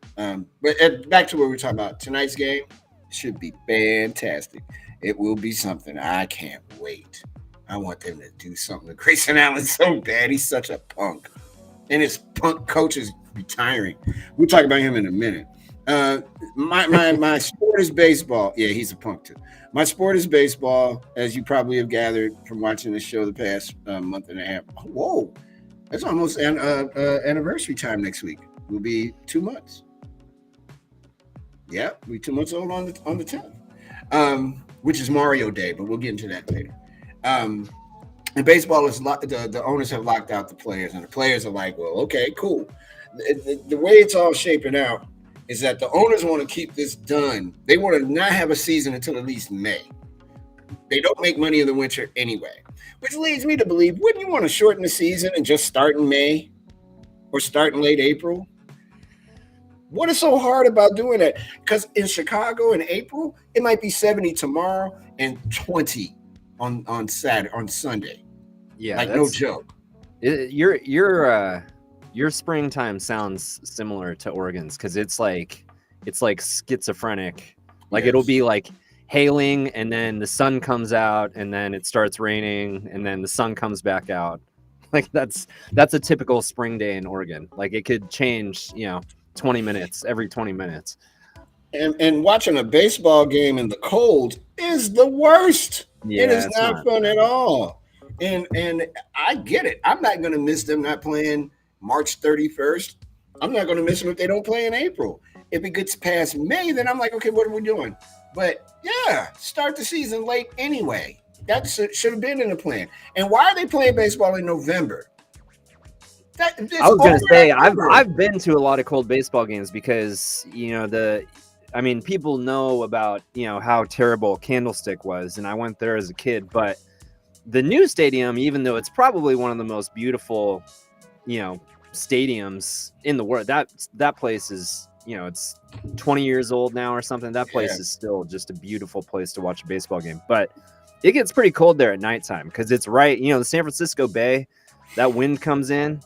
But back to what we're talking about. Tonight's game should be fantastic. It will be something. I can't wait. I want them to do something to Grayson Allen so bad. He's such a punk. And his punk coach is retiring. We'll talk about him in a minute. My sport is baseball. Yeah, he's a punk too. My sport is baseball, as you probably have gathered from watching this show the past month and a half. Whoa, that's almost an anniversary time next week. We'll be 2 months. Yeah, we'll be 2 months old on the 10th, which is Mario Day, but we'll get into that later. And baseball is the owners have locked out the players, and the players are like, well, okay, cool. The way it's all shaping out is that the owners want to keep this done. They want to not have a season until at least May. They don't make money in the winter anyway, which leads me to believe, wouldn't you want to shorten the season and just start in May or start in late April? What is so hard about doing that? Because in Chicago in April, it might be 70 tomorrow and 20 on Sunday. Yeah, like no joke. Your springtime sounds similar to Oregon's because it's like schizophrenic. Like It'll be like hailing and then the sun comes out and then it starts raining and then the sun comes back out. Like that's a typical spring day in Oregon. Like it could change, 20 minutes every 20 minutes. And watching a baseball game in the cold is the worst. Yeah, it is not fun at all. And I get it. I'm not going to miss them not playing March 31st I'm not going to miss them if they don't play in April. If it gets past May, then I'm like, okay, what are we doing? But yeah, start the season late anyway. That should have been in the plan. And why are they playing baseball in November? I was going to say, I've been to a lot of cold baseball games because, people know about, how terrible Candlestick was. And I went there as a kid. But the new stadium, even though it's probably one of the most beautiful, stadiums in the world, that place is, it's 20 years old now or something. That place is still just a beautiful place to watch a baseball game. But it gets pretty cold there at nighttime because it's right, the San Francisco Bay, that wind comes in.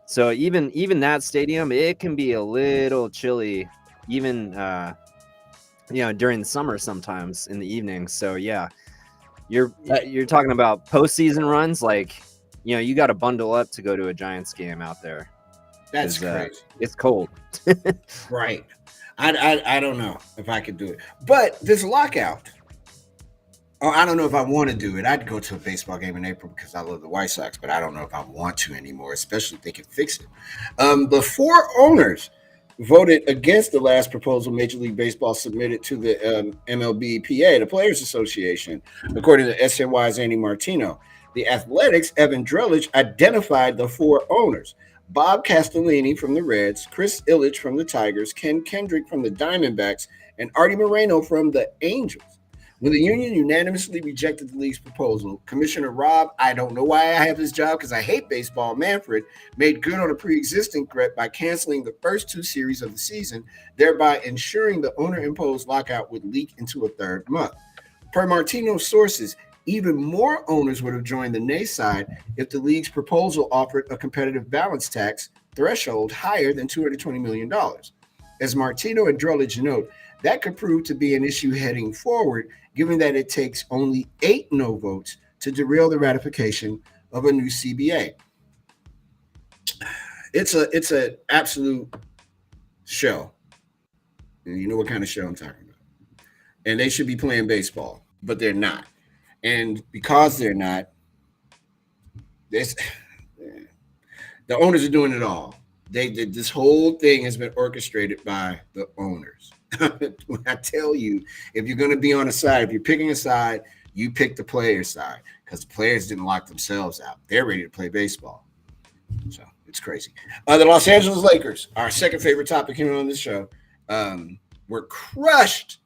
So even that stadium, it can be a little chilly, even during the summer sometimes in the evening. So yeah, you're talking about postseason runs, like you got to bundle up to go to a Giants game out there. That's crazy. It's cold. Right. I don't know if I could do it, but this lockout. Oh, I don't know if I want to do it. I'd go to a baseball game in April because I love the White Sox, but I don't know if I want to anymore, especially if they can fix it. The 4 owners voted against the last proposal Major League Baseball submitted to the MLBPA, the Players Association, according to SNY's Andy Martino. The Athletics' Evan Drellich identified the 4 owners: Bob Castellini from the Reds, Chris Ilitch from the Tigers, Ken Kendrick from the Diamondbacks, and Artie Moreno from the Angels. When the union unanimously rejected the league's proposal, Commissioner Rob, I don't know why I have this job because I hate baseball, Manfred, made good on a pre-existing threat by canceling the first 2 series of the season, thereby ensuring the owner-imposed lockout would leak into a third month. Per Martino's sources, even more owners would have joined the nay side if the league's proposal offered a competitive balance tax threshold higher than $220 million. As Martino and Drellich note, that could prove to be an issue heading forward, given that it takes only 8 no votes to derail the ratification of a new CBA. It's an absolute show. And you know what kind of show I'm talking about. And they should be playing baseball, but they're not. And because they're not, the owners are doing it all. This whole thing has been orchestrated by the owners. When I tell you, if you're going to be on a side, if you're picking a side, you pick the player's side because the players didn't lock themselves out. They're ready to play baseball. So it's crazy. The Los Angeles Lakers, our second favorite topic here on this show, were crushed,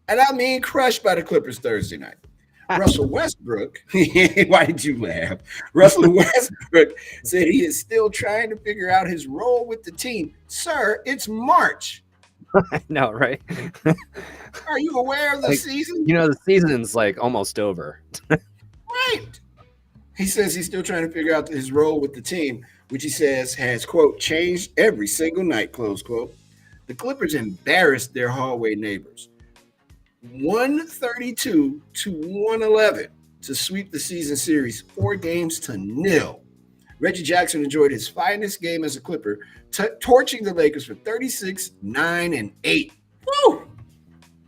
and I mean crushed, by the Clippers Thursday night. Russell Westbrook, why did you laugh? Russell Westbrook said he is still trying to figure out his role with the team. Sir, it's March. I know, right? Are you aware of the season? The season's almost over. Right. He says he's still trying to figure out his role with the team, which he says has, quote, changed every single night, close quote. The Clippers embarrassed their hallway neighbors, 132 to 111 to sweep the season series 4-0. Reggie Jackson enjoyed his finest game as a Clipper, torching the Lakers for 36, 9, and 8. Woo!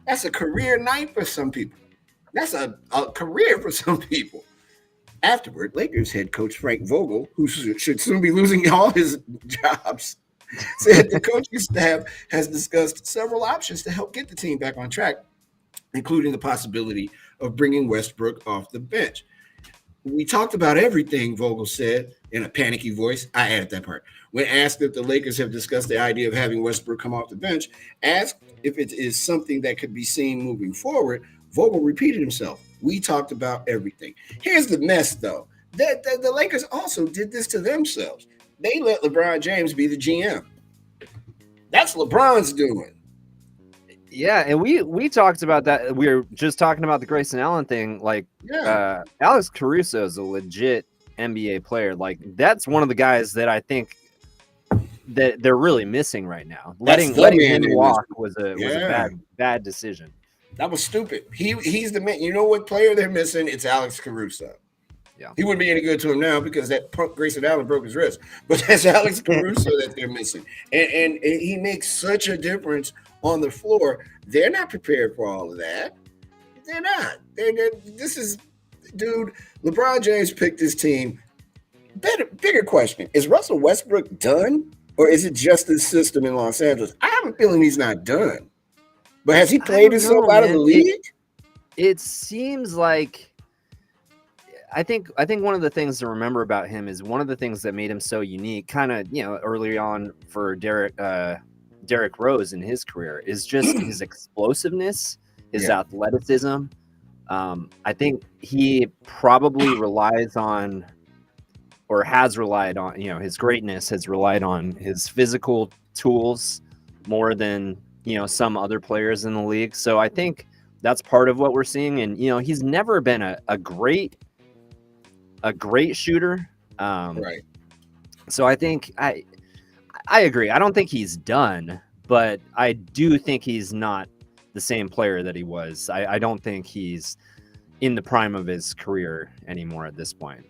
That's a career night for some people. That's a career for some people. Afterward, Lakers head coach Frank Vogel, who should soon be losing all his jobs, said the coaching staff has discussed several options to help get the team back on track, including the possibility of bringing Westbrook off the bench. We talked about everything, Vogel said in a panicky voice. I added that part. When asked if the Lakers have discussed the idea of having Westbrook come off the bench, asked if it is something that could be seen moving forward, Vogel repeated himself. We talked about everything. Here's the mess, though. The Lakers also did this to themselves. They let LeBron James be the GM. That's LeBron's doing. Yeah, and we talked about that. We were just talking about the Grayson Allen thing. Alex Caruso is a legit NBA player. That's one of the guys that I think that they're really missing right now. Letting him walk was a bad decision. That was stupid. He's the man. You know what player they're missing? It's Alex Caruso. Yeah, he wouldn't be any good to him now because that punk Grayson Allen broke his wrist. But that's Alex Caruso that they're missing, and he makes such a difference on the floor. They're not prepared for all of that. They're not. Dude, LeBron James picked his team. Bigger question. Is Russell Westbrook done? Or is it just the system in Los Angeles? I have a feeling he's not done. But has he I played don't himself know, out of the man. league? It seems like I think one of the things to remember about him is one of the things that made him so unique, kind of, early on for Derrick Rose in his career, is just his explosiveness, his athleticism. I think he probably relies on, or has relied on, his greatness has relied on his physical tools more than, some other players in the league. So I think that's part of what we're seeing. And, he's never been a great shooter. Right. So I think I agree. I don't think he's done, but I do think he's not the same player that he was. I don't think he's in the prime of his career anymore at this point.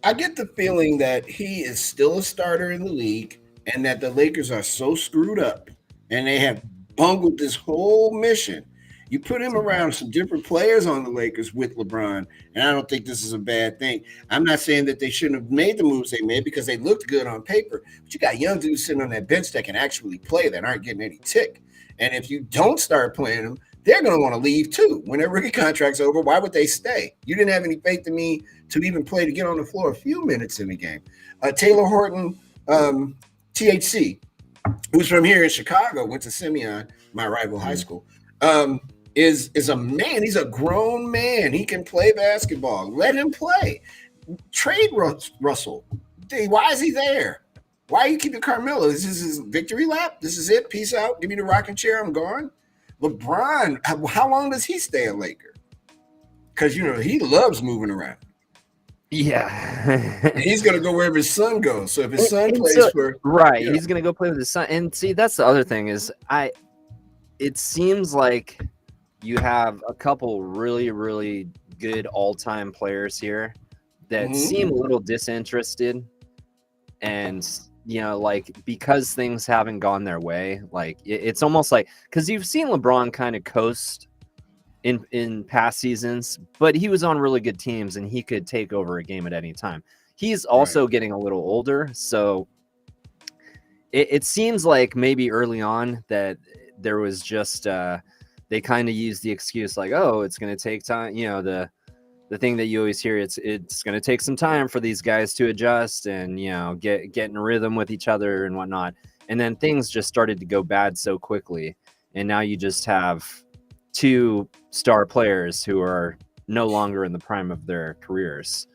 I get the feeling that he is still a starter in the league and that the Lakers are so screwed up and they have bungled this whole mission. You put him around some different players on the Lakers with LeBron, and I don't think this is a bad thing. I'm not saying that they shouldn't have made the moves they made because they looked good on paper, but you got young dudes sitting on that bench that can actually play that aren't getting any tick. And if you don't start playing them, they're going to want to leave too. When their rookie contract's over, why would they stay? You didn't have any faith in me to even play to get on the floor a few minutes in the game. Taylor Horton, THC, who's from here in Chicago, went to Simeon, my rival high school, is a man. He's a grown man. He can play basketball. Let him play. Trade Russell. Why is he there? Why are you keeping Carmelo? This is his victory lap. This is it. Peace out. Give me the rocking chair. I'm gone. LeBron, how long does he stay a Laker? Because, he loves moving around. Yeah. He's going to go wherever his son goes. So if his son plays for... Right, he's going to go play with his son. And see, that's the other thing is it seems like you have a couple really, really good all-time players here that seem a little disinterested. And... because things haven't gone their way, it's almost like, because you've seen LeBron kind of coast in past seasons, but he was on really good teams and he could take over a game at any time. He's also getting a little older, so it seems like maybe early on that there was just they kind of used the excuse like, oh, it's going to take time, the thing that you always hear, it's going to take some time for these guys to adjust and, get in rhythm with each other and whatnot. And then things just started to go bad so quickly. And now you just have two star players who are no longer in the prime of their careers.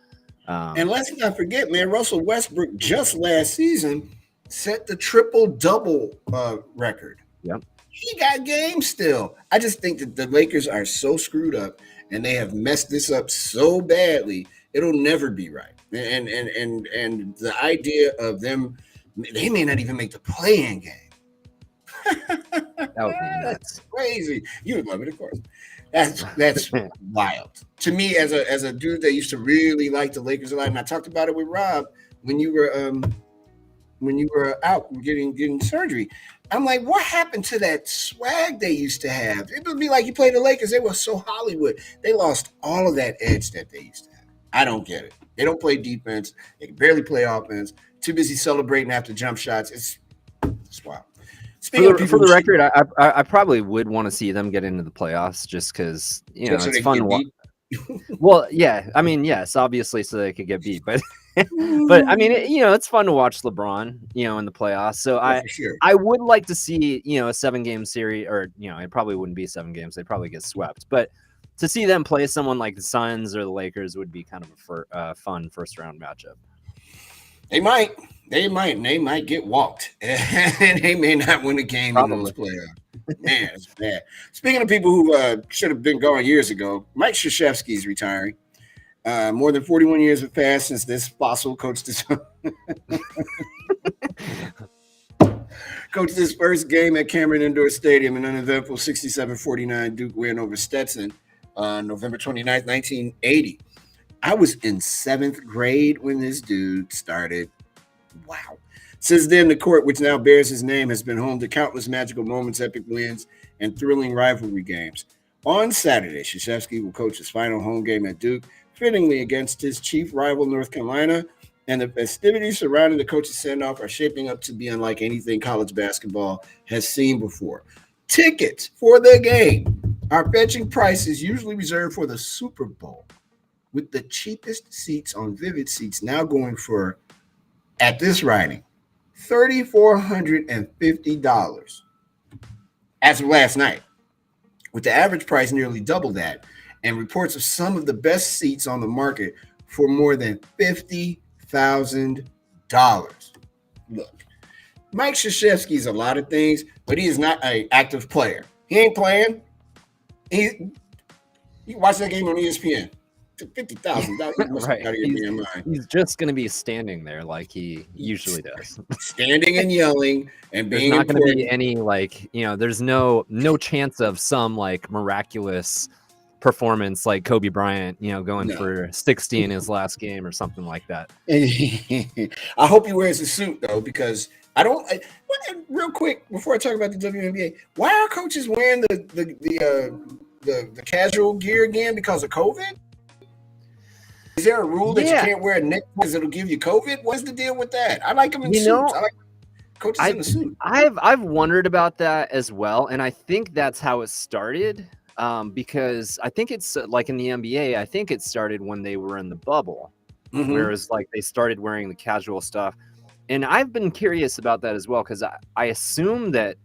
And let's not forget, man, Russell Westbrook just last season set the triple-double record. Yep. He got games still. I just think that the Lakers are so screwed up and they have messed this up so badly, it'll never be right. And the idea of them, they may not even make the play-in game. That would be nuts. That's crazy. You would love it, of course. That's wild. To me, as a dude that used to really like the Lakers a lot, and I talked about it with Rob when you were out getting surgery. I'm like, what happened to that swag they used to have? It would be like you played the Lakers. They were so Hollywood. They lost all of that edge that they used to have. I don't get it. They don't play defense. They can barely play offense. Too busy celebrating after jump shots. It's wild. For the record, I probably would want to see them get into the playoffs just because, it's fun to watch. Well, yeah. I mean, yes, obviously so they could get beat. But I mean, it's fun to watch LeBron, in the playoffs. So I would like to see, a 7-game series, or, it probably wouldn't be 7 games. They'd probably get swept. But to see them play someone like the Suns or the Lakers would be kind of a fun first-round matchup. They might. They might get walked. And they may not win a game in those playoffs. Man, it's bad. Speaking of people who should have been gone years ago, Mike Krzyzewski's retiring. More than 41 years have passed since this fossil coached his first game at Cameron Indoor Stadium in an uneventful 67-49 Duke win over Stetson on November 29th, 1980. I was in 7th grade when this dude started. Wow. Since then, the court, which now bears his name, has been home to countless magical moments, epic wins, and thrilling rivalry games. On Saturday, Krzyzewski will coach his final home game at Duke, fittingly against his chief rival, North Carolina. and the festivities surrounding the coach's send-off are shaping up to be unlike anything college basketball has seen before. Tickets for the game are fetching prices usually reserved for the Super Bowl, with the cheapest seats on Vivid Seats now going for, at this writing, $3,450 as of last night, with the average price nearly double that, and reports of some of the best seats on the market for more than $50,000. Look, Mike Krzyzewski is a lot of things, but he is not an active player. He ain't playing. You watch that game on ESPN. $50,000. Right. He's just going to be standing there like he usually does. Standing and yelling and being There's not going to be any there's no chance of some like miraculous performance like Kobe Bryant, going for 60 in his last game or something like that. I hope he wears a suit though, because real quick before I talk about the WNBA, why are coaches wearing the casual gear again because of COVID? Is there a rule that you can't wear a neck because it'll give you COVID? What's the deal with that? I like them in suits. I like coaches in the suit. I've wondered about that as well, and I think that's how it started. Because I think it's like in the NBA, I think it started when they were in the bubble, whereas like they started wearing the casual stuff. And I've been curious about that as well, because I assume that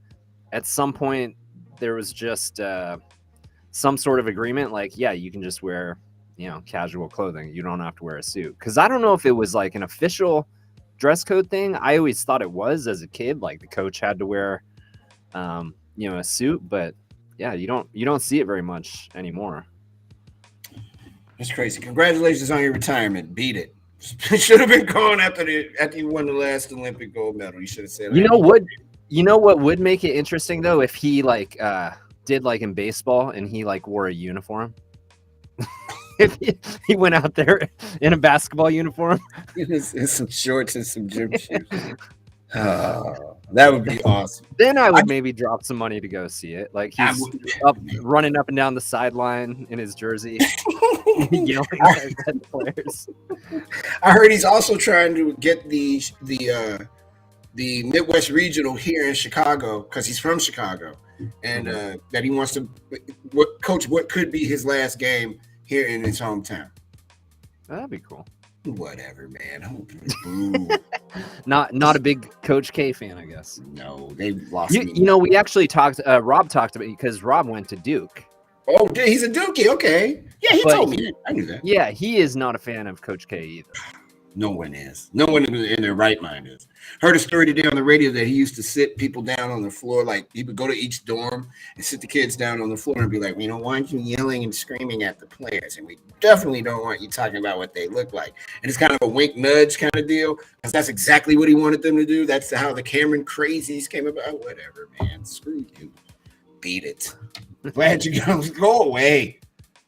at some point there was just some sort of agreement, like, yeah, you can just wear casual clothing. You don't have to wear a suit. Because I don't know if it was like an official dress code thing. I always thought it was as a kid, like the coach had to wear, a suit. But yeah, you don't see it very much anymore. That's crazy. Congratulations on your retirement. Beat it. Should have been gone after you won the last Olympic gold medal. You should have said. You know what would make it interesting though, if he did like in baseball and he like wore a uniform. If he went out there in a basketball uniform, in some shorts and some gym shoes. That would be awesome. Then I would maybe drop some money to go see it. Like he's running up and down the sideline in his jersey, yelling at the players. I heard he's also trying to get the Midwest Regional here in Chicago because he's from Chicago, and that he wants to coach what could be his last game here in his hometown. That'd be cool. Whatever, man. Not a big Coach K fan, I guess. No, they lost. We actually talked. Rob talked about it because Rob went to Duke. Oh, he's a Dookie. Okay, yeah, he told me. I knew that. Yeah, he is not a fan of Coach K either. No one is. No one in their right mind is. Heard a story today on the radio that he used to sit people down on the floor. Like he would go to each dorm and sit the kids down on the floor and be like, we don't want you yelling and screaming at the players. And we definitely don't want you talking about what they look like. And it's kind of a wink nudge kind of deal. Because that's exactly what he wanted them to do. That's how the Cameron crazies came about. Whatever, man. Screw you. Beat it. Glad you go away.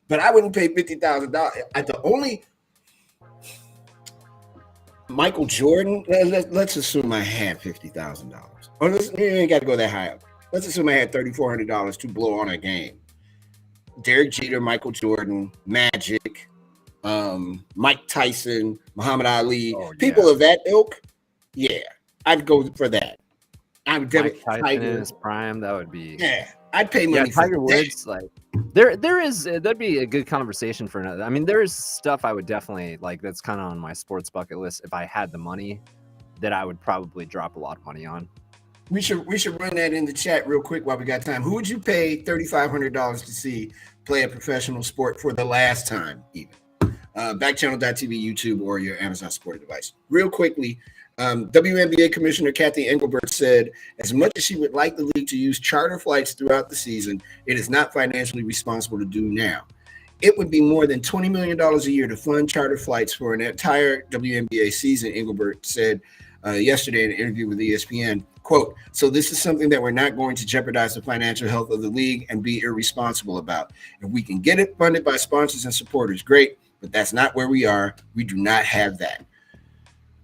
But I wouldn't pay $50,000. Michael Jordan, let's assume I had $50,000. Or you ain't got to go that high up. Let's assume I had $3,400 to blow on a game. Derek Jeter, Michael Jordan, Magic, Mike Tyson, Muhammad Ali, people of that ilk. Yeah, I'd go for that. I would Mike Tyson in his prime. That would be. Yeah, I'd pay money for Tiger Woods. Like that'd be a good conversation for another. I mean, there is stuff I would definitely like. That's kind of on my sports bucket list. If I had the money, that I would probably drop a lot of money on. We should run that in the chat real quick while we got time. Who would you pay $3,500 to see play a professional sport for the last time? Even Backchannel.tv, YouTube, or your Amazon supported device. Real quickly. WNBA Commissioner Kathy Engelbert said, as much as she would like the league to use charter flights throughout the season, it is not financially responsible to do now. It would be more than $20 million a year to fund charter flights for an entire WNBA season, Engelbert said yesterday in an interview with ESPN. Quote, so this is something that we're not going to jeopardize the financial health of the league and be irresponsible about. If we can get it funded by sponsors and supporters, great, but that's not where we are. We do not have that.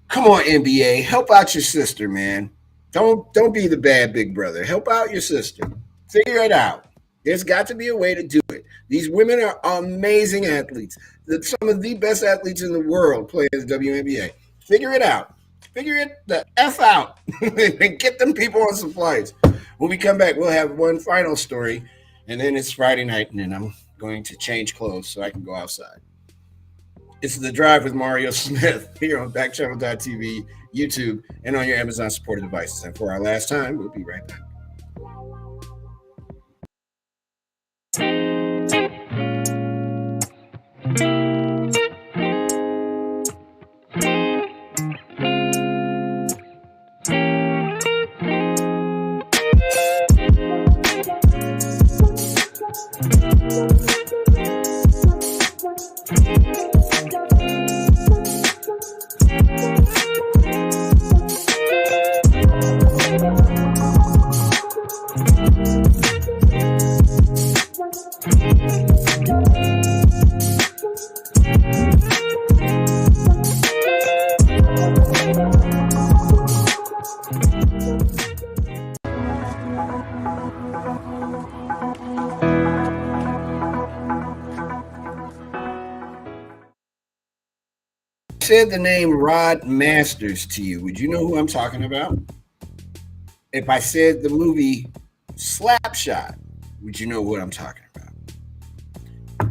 Come on, NBA, help out your sister, man. Don't be the bad big brother. Help out your sister. Figure it out. There's got to be a way to do it. These women are amazing athletes. Some of the best athletes in the world play in the WNBA. Figure it out. Figure it the F out and get them people on some flights. When we come back, we'll have one final story, and then it's Friday night, and then I'm going to change clothes so I can go outside. It's The Drive with Mario Smith here on Backchannel.tv, YouTube, and on your Amazon supported devices. And for our last time, we'll be right back. Said the name Rod Masters to you, would you know who I'm talking about? If I said the movie Slapshot, would you know what I'm talking about?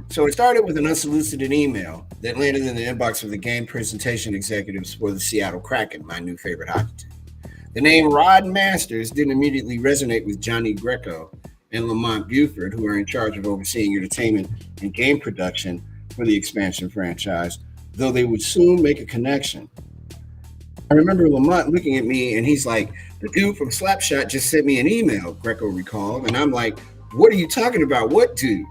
So it started with an unsolicited email that landed in the inbox of the game presentation executives for the Seattle Kraken, my new favorite hockey team. The name Rod Masters didn't immediately resonate with Johnny Greco and Lamont Buford, who are in charge of overseeing entertainment and game production for the expansion franchise, though they would soon make a connection. I remember Lamont looking at me and he's like, the dude from Slapshot just sent me an email, Greco recalled. And I'm like, what are you talking about? What dude?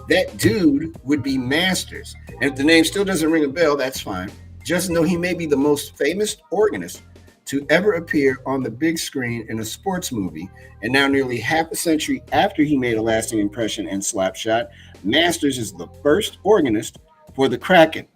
That dude would be Masters. And if the name still doesn't ring a bell, that's fine. Just know he may be the most famous organist to ever appear on the big screen in a sports movie. And now nearly half a century after he made a lasting impression in Slapshot, Masters is the first organist for the Kraken.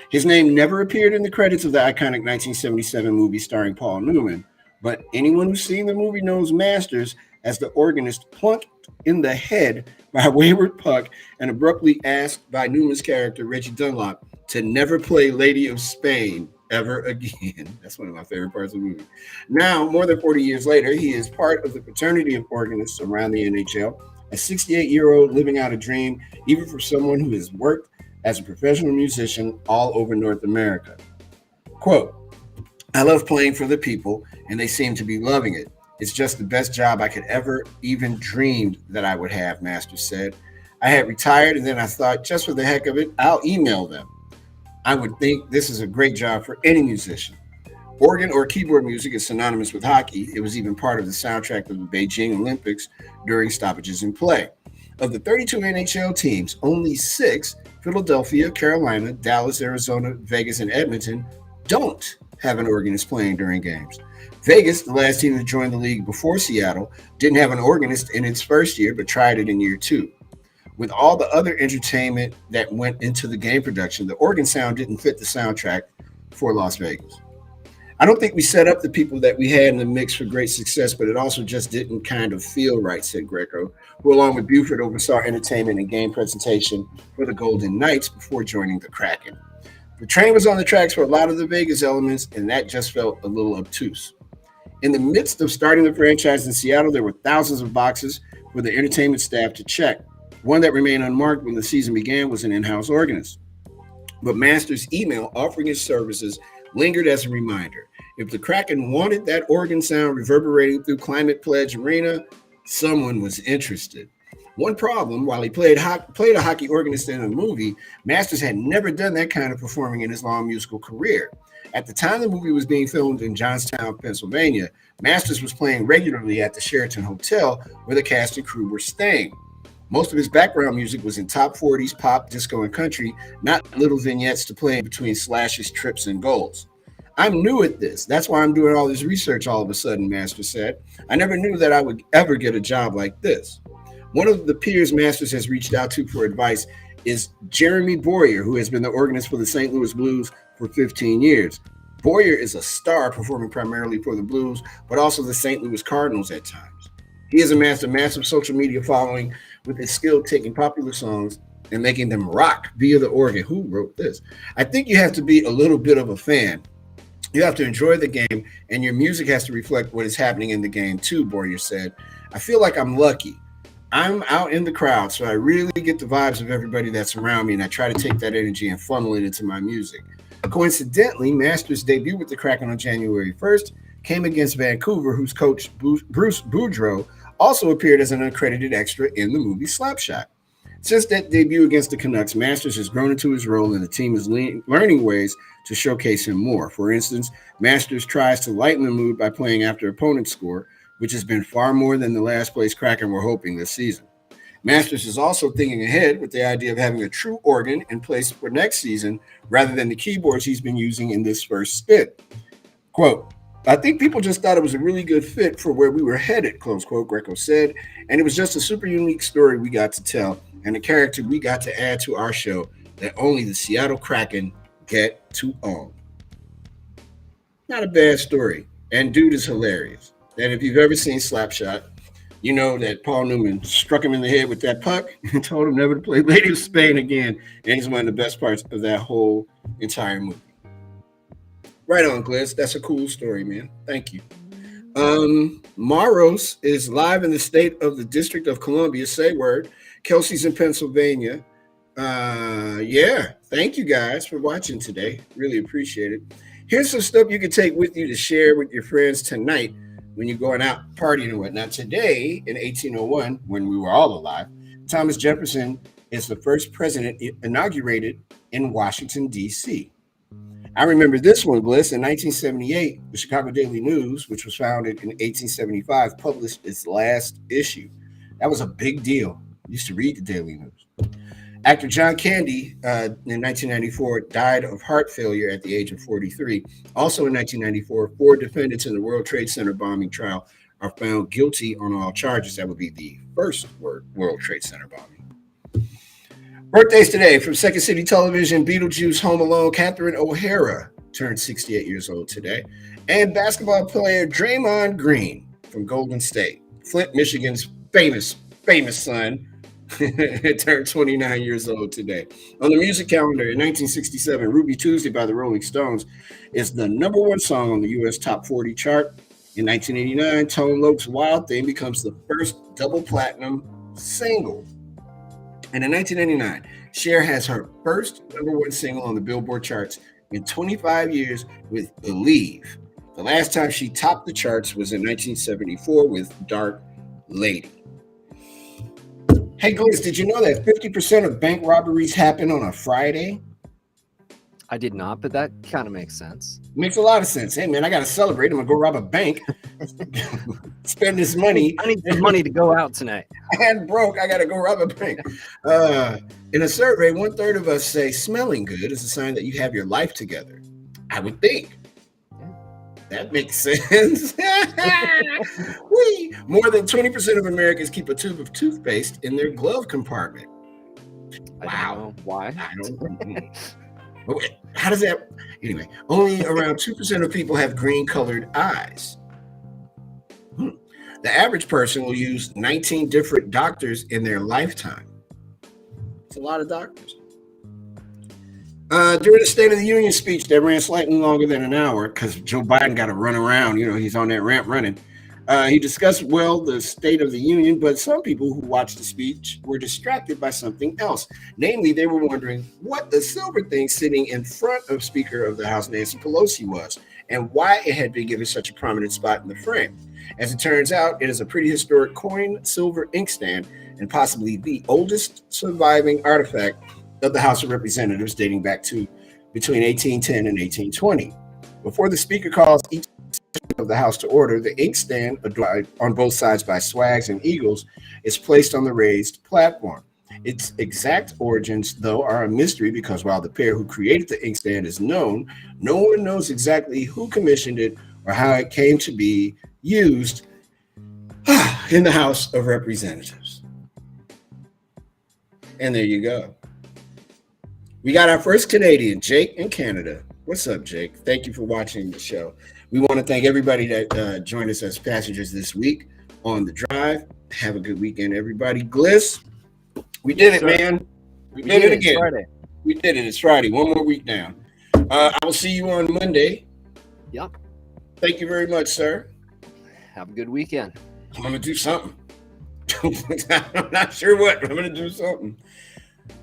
His name never appeared in the credits of the iconic 1977 movie starring Paul Newman, but anyone who's seen the movie knows Masters as the organist plunked in the head by a wayward puck and abruptly asked by Newman's character, Reggie Dunlop, to never play Lady of Spain ever again. That's one of my favorite parts of the movie. Now, more than 40 years later, he is part of the fraternity of organists around the NHL, a 68-year-old living out a dream, even for someone who has worked as a professional musician all over North America. Quote, I love playing for the people, and they seem to be loving it. It's just the best job I could ever even dreamed that I would have, Masters said. I had retired, and then I thought, just for the heck of it, I'll email them. I would think this is a great job for any musician. Organ or keyboard music is synonymous with hockey. It was even part of the soundtrack of the Beijing Olympics during stoppages in play. Of the 32 NHL teams, only 6, Philadelphia, Carolina, Dallas, Arizona, Vegas, and Edmonton, don't have an organist playing during games. Vegas, the last team to join the league before Seattle, didn't have an organist in its first year, but tried it in year 2. With all the other entertainment that went into the game production, the organ sound didn't fit the soundtrack for Las Vegas. I don't think we set up the people that we had in the mix for great success, but it also just didn't kind of feel right, said Greco, who along with Buford oversaw entertainment and game presentation for the Golden Knights before joining the Kraken. The train was on the tracks for a lot of the Vegas elements, and that just felt a little obtuse. In the midst of starting the franchise in Seattle, there were thousands of boxes for the entertainment staff to check. One that remained unmarked when the season began was an in-house organist. But Masters' email offering his services lingered as a reminder. If the Kraken wanted that organ sound reverberating through Climate Pledge Arena, someone was interested. One problem, while he played a hockey organist in a movie, Masters had never done that kind of performing in his long musical career. At the time the movie was being filmed in Johnstown, Pennsylvania, Masters was playing regularly at the Sheraton Hotel where the cast and crew were staying. Most of his background music was in top 40s, pop, disco, and country, not little vignettes to play between slashes, trips, and goals. I'm new at this. That's why I'm doing all this research all of a sudden, Masters said. I never knew that I would ever get a job like this. One of the peers Masters has reached out to for advice is Jeremy Boyer, who has been the organist for the St. Louis Blues for 15 years. Boyer is a star performing primarily for the Blues, but also the St. Louis Cardinals at times. He has amassed a massive social media following with his skill taking popular songs and making them rock via the organ. Who wrote this? I think you have to be a little bit of a fan. You have to enjoy the game, and your music has to reflect what is happening in the game too, Boyer said. I feel like I'm lucky. I'm out in the crowd, so I really get the vibes of everybody that's around me, and I try to take that energy and funnel it into my music. Coincidentally, Masters' debut with the Kraken on January 1st came against Vancouver, whose coach Bruce Boudreau also appeared as an uncredited extra in the movie Slapshot. Since that debut against the Canucks, Masters has grown into his role, and the team is learning ways to showcase him more. For instance, Masters tries to lighten the mood by playing after opponents score, which has been far more than the last place Kraken were hoping this season. Masters is also thinking ahead with the idea of having a true organ in place for next season rather than the keyboards he's been using in this first stint. Quote, I think people just thought it was a really good fit for where we were headed, close quote, Greco said, and it was just a super unique story we got to tell and a character we got to add to our show that only the Seattle Kraken get to own. Not a bad story. And dude is hilarious. And if you've ever seen Slapshot, you know that Paul Newman struck him in the head with that puck and told him never to play Lady of Spain again. And he's one of the best parts of that whole entire movie. Right on, Gliss. That's a cool story, man. Thank you. Maros is live in the state of the District of Columbia. Say word. Kelsey's in Pennsylvania. Yeah. Thank you guys for watching today. Really appreciate it. Here's some stuff you can take with you to share with your friends tonight when you're going out partying and whatnot. Today, in 1801, when we were all alive, Thomas Jefferson is the first president inaugurated in Washington, D.C. I remember this one, Bliss. In 1978, the Chicago Daily News, which was founded in 1875, published its last issue. That was a big deal. I used to read the Daily News. Actor John Candy, in 1994, died of heart failure at the age of 43. Also in 1994, 4 defendants in the World Trade Center bombing trial are found guilty on all charges. That would be the first World Trade Center bombing. Birthdays today from Second City Television, Beetlejuice, Home Alone, Catherine O'Hara turned 68 years old today. And basketball player Draymond Green from Golden State, Flint, Michigan's famous son, turned 29 years old today. On the music calendar in 1967, Ruby Tuesday by the Rolling Stones is the #1 song on the U.S. Top 40 chart. In 1989, Tone Loc's Wild Thing becomes the first double platinum single. And in 1999, Cher has her first #1 single on the Billboard charts in 25 years with Believe. The last time she topped the charts was in 1974 with Dark Lady. Hey, Gliss, did you know that 50% of bank robberies happen on a Friday? I did not, but that kind of makes sense. Makes a lot of sense. Hey, man, I got to celebrate. I'm going to go rob a bank, spend this money. I need some money to go out tonight. And broke, I got to go rob a bank. In a survey, 1/3 of us say smelling good is a sign that you have your life together. I would think. That makes sense. More than 20% of Americans keep a tube of toothpaste in their glove compartment. Wow. I don't know why? I don't. How does that? Anyway, only around 2% of people have green-colored eyes. The average person will use 19 different doctors in their lifetime. It's a lot of doctors. During the State of the Union speech that ran slightly longer than an hour because Joe Biden got to run around, he's on that ramp running. He discussed, the State of the Union, but some people who watched the speech were distracted by something else. Namely, they were wondering what the silver thing sitting in front of Speaker of the House, Nancy Pelosi, was and why it had been given such a prominent spot in the frame. As it turns out, it is a pretty historic coin silver inkstand and possibly the oldest surviving artifact of the House of Representatives dating back to between 1810 and 1820. Before the Speaker calls each of the House to order, the inkstand, adorned on both sides by swags and eagles, is placed on the raised platform. Its exact origins, though, are a mystery because while the pair who created the inkstand is known, no one knows exactly who commissioned it or how it came to be used in the House of Representatives. And there you go. We got our first Canadian, Jake, in Canada. What's up, Jake? Thank you for watching the show. We want to thank everybody that joined us as passengers this week on the drive. Have a good weekend, everybody. Gliss, we did it, man. We did it again. Friday. We did it. It's Friday. One more week down. I will see you on Monday Yep. Thank you very much, sir. Have a good weekend. I'm going to do something. I'm not sure what. I'm going to do something.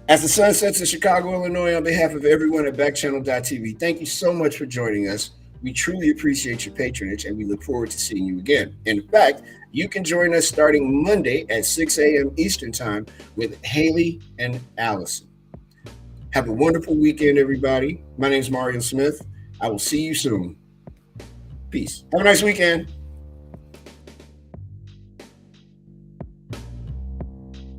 As the sun sets in Chicago, Illinois, on behalf of everyone at Backchannel.tv, thank you so much for joining us. We truly appreciate your patronage, and we look forward to seeing you again. In fact, you can join us starting Monday at 6 a.m. Eastern Time with Haley and Allison. Have a wonderful weekend, everybody. My name is Ariel Smith. I will see you soon. Peace. Have a nice weekend.